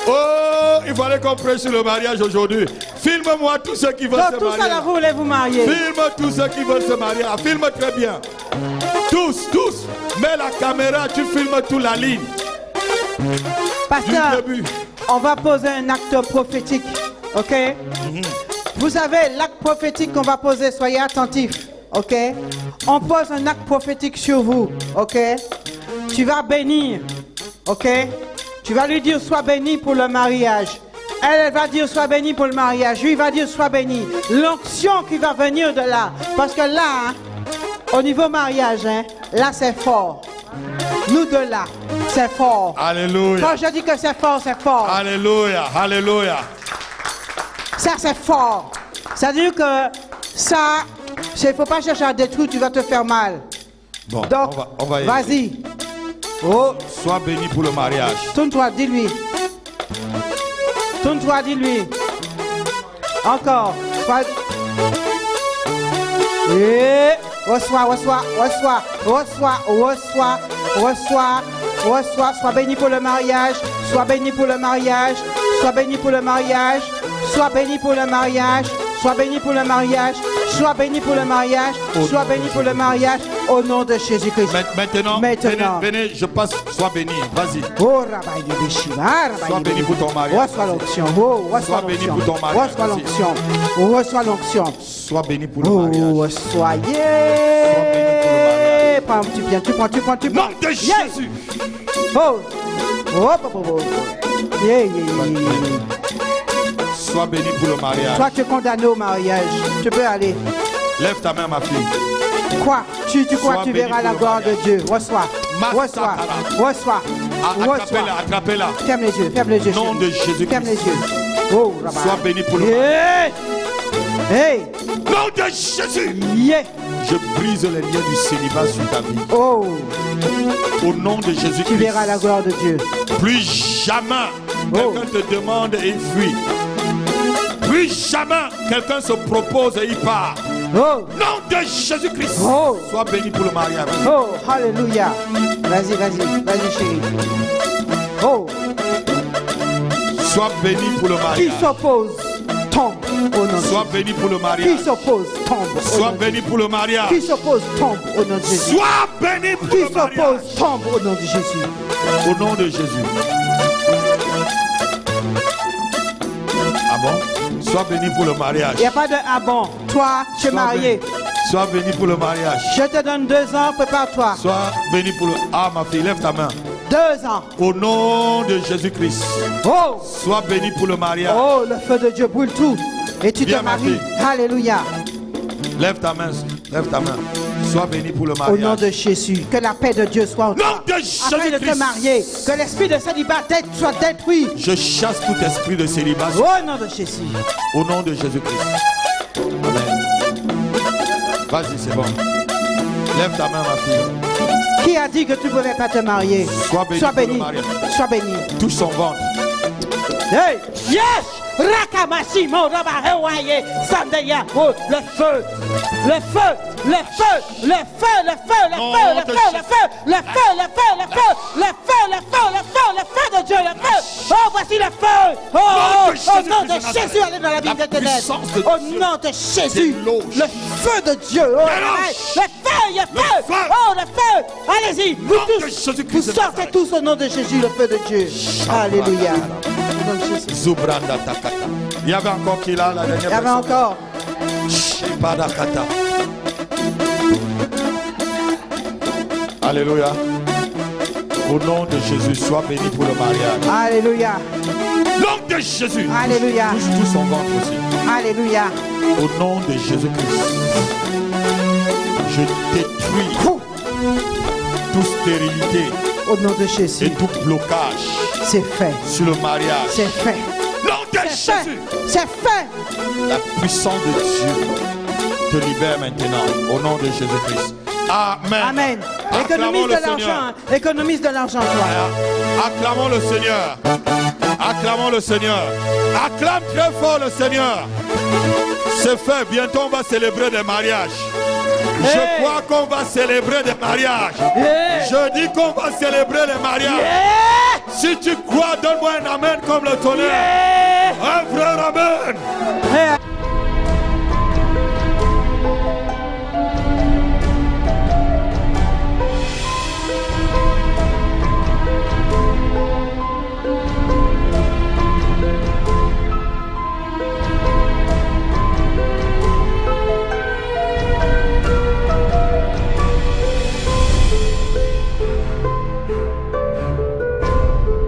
Oh, il fallait qu'on prêche sur le mariage aujourd'hui. Filme-moi tous ceux qui veulent se tout marier. Ça là, vous voulez vous marier. Filme tous ceux qui veulent se marier. Ah, filme très bien. Tous, tous. Mets la caméra, tu filmes toute la ligne. Pasteur, on va poser un acte prophétique, ok? Vous savez, l'acte prophétique qu'on va poser, soyez attentifs, ok? On pose un acte prophétique sur vous, ok? Tu vas bénir, ok? Tu vas lui dire, sois béni pour le mariage. Elle va dire, sois béni pour le mariage. Lui va dire, sois béni. L'onction qui va venir de là, parce que là, hein, au niveau mariage, hein, là c'est fort. Nous de là, c'est fort. Alléluia. Quand je dis que c'est fort, c'est fort. Alléluia. Alléluia. Ça, c'est fort. C'est-à-dire que ça, il ne faut pas chercher à détruire, tu vas te faire mal. Bon, donc, on va vas-y. Oh. Sois béni pour le mariage. Tourne-toi, dis-lui. Tourne-toi, dis-lui. Encore. Et reçois, reçois, reçois, reçois, reçois, reçois, reçois. Sois béni pour le mariage. Sois béni pour le mariage. Sois béni pour le mariage. Sois béni pour le mariage. Sois béni pour le mariage. Sois béni pour le mariage. Sois béni pour le mariage. Au nom de Jésus-Christ. Maintenant. Venez, je passe. Sois béni. Vas-y. Oh, Rabbi de Beshiva. Sois béni pour ton mariage. Reçois l'onction. Oh, sois béni pour ton mariage. Reçois l'onction. Reçois l'onction. Sois béni pour le mariage. Soyez. prends, tu viens, tu prends. Nom de Jésus. Oh. Oh. Yeah. Sois béni pour le mariage. Toi, tu es condamné au mariage. Tu peux aller. Lève ta main, ma fille. Quoi? Tu crois Sois que tu béni verras pour la le gloire de mariage. Dieu. Reçois. Attrapez-la. Ferme les yeux. Nom de Jésus-Christ. Ferme les yeux. Oh, là-bas. Sois béni pour le mariage. Hey. Nom de Jésus. Yeah. Je brise les liens du célibat sur ta vie. Oh. Au nom de Jésus-Christ. Tu verras la gloire de Dieu. Plus jamais quelqu'un te demande et il fuit. Plus jamais quelqu'un se propose et il part. Oh. Nom de Jésus-Christ. Oh. Sois béni pour le mariage. Oh, hallelujah. Vas-y, chérie. Oh. Sois béni pour le Qui mariage. s'oppose, tombe au nom de Sois béni pour le Qui mariage. s'oppose, tombe au nom Sois de béni pour le mariage. Qui s'oppose, tombe au nom de Jésus. Sois béni pour Qui le mariage. s'oppose, tombe au nom de Jésus. Au nom de Jésus. Ah bon? Sois béni pour le mariage. Il n'y a pas de ah bon. Toi, tu es Sois marié. béni. Sois béni pour le mariage. Je te donne 2 ans, prépare-toi. Sois béni pour le... Ah, ma fille, lève ta main. 2 ans. Au nom de Jésus-Christ. Oh. Sois béni pour le mariage. Oh, le feu de Dieu brûle tout. Et tu Viens, te ma maries. fille. Alléluia. Lève ta main. Lève ta main. Sois béni pour le Au mariage. nom de Jésus, que la paix de Dieu soit en Nom toi. de Afin de te Jésus-Christ. marier, que l'esprit de célibat soit détruit. Je chasse tout esprit de célibat. Au nom de Jésus. Au nom de Jésus-Christ. Amen. Vas-y, c'est bon. Lève ta main, ma fille. Qui a dit que tu ne pouvais pas te marier? Sois béni pour le mariage. Sois béni. Touche son ventre. Hey! Yes! Rakamashimo Rabahewaye Sandeya. Oh, le feu! Le feu! Le feu! Le feu! Le feu! Le Non, feu! Le de feu! Le feu! Le feu! Le feu! Le feu! Le feu! Le feu! Le feu! Le feu de Dieu! Le feu! Oh, voici le feu! Oh, Nom de au nom de Jésus-Christ de Jésus, allez dans la Bible La de ténèbres. puissance de Au Dieu. nom de Jésus, Déloge. le feu de Dieu. Oh, Déloge. le feu! Le feu! feu. Oh, le feu! Allez-y! Vous Nom de tous! Jésus-Christ Vous de sortez Nazareth. tous au nom de Jésus, le feu de Dieu. Alléluia. Au nom de Jésus. Zubranda takata. Il y avait encore qui là, la dernière Il y avait personne? encore. Shipadakata. Alléluia. Au nom de Jésus, sois béni pour le mariage. Alléluia. Nom de Jésus. Alléluia. Touche tout son ventre aussi. Alléluia. Au nom de Jésus-Christ. Je détruis toute stérilité Au nom de Jésus. et tout blocage C'est fait. sur le mariage. C'est fait. Nom de C'est fait. Jésus. C'est fait. La puissance de Dieu te libère maintenant. Au nom de Jésus-Christ. Amen. Amen. Acclamons Économise le de l'argent. Seigneur. Hein. Économise de l'argent, toi. Acclamons le Seigneur. Acclamons le Seigneur. Acclame très fort le Seigneur. C'est fait. Bientôt, on va célébrer des mariages. Hey. Je crois qu'on va célébrer des mariages. Yeah. Je dis qu'on va célébrer les mariages. Yeah. Si tu crois, donne-moi un amen comme le tonnerre. Yeah. Un frère, amen. Hey.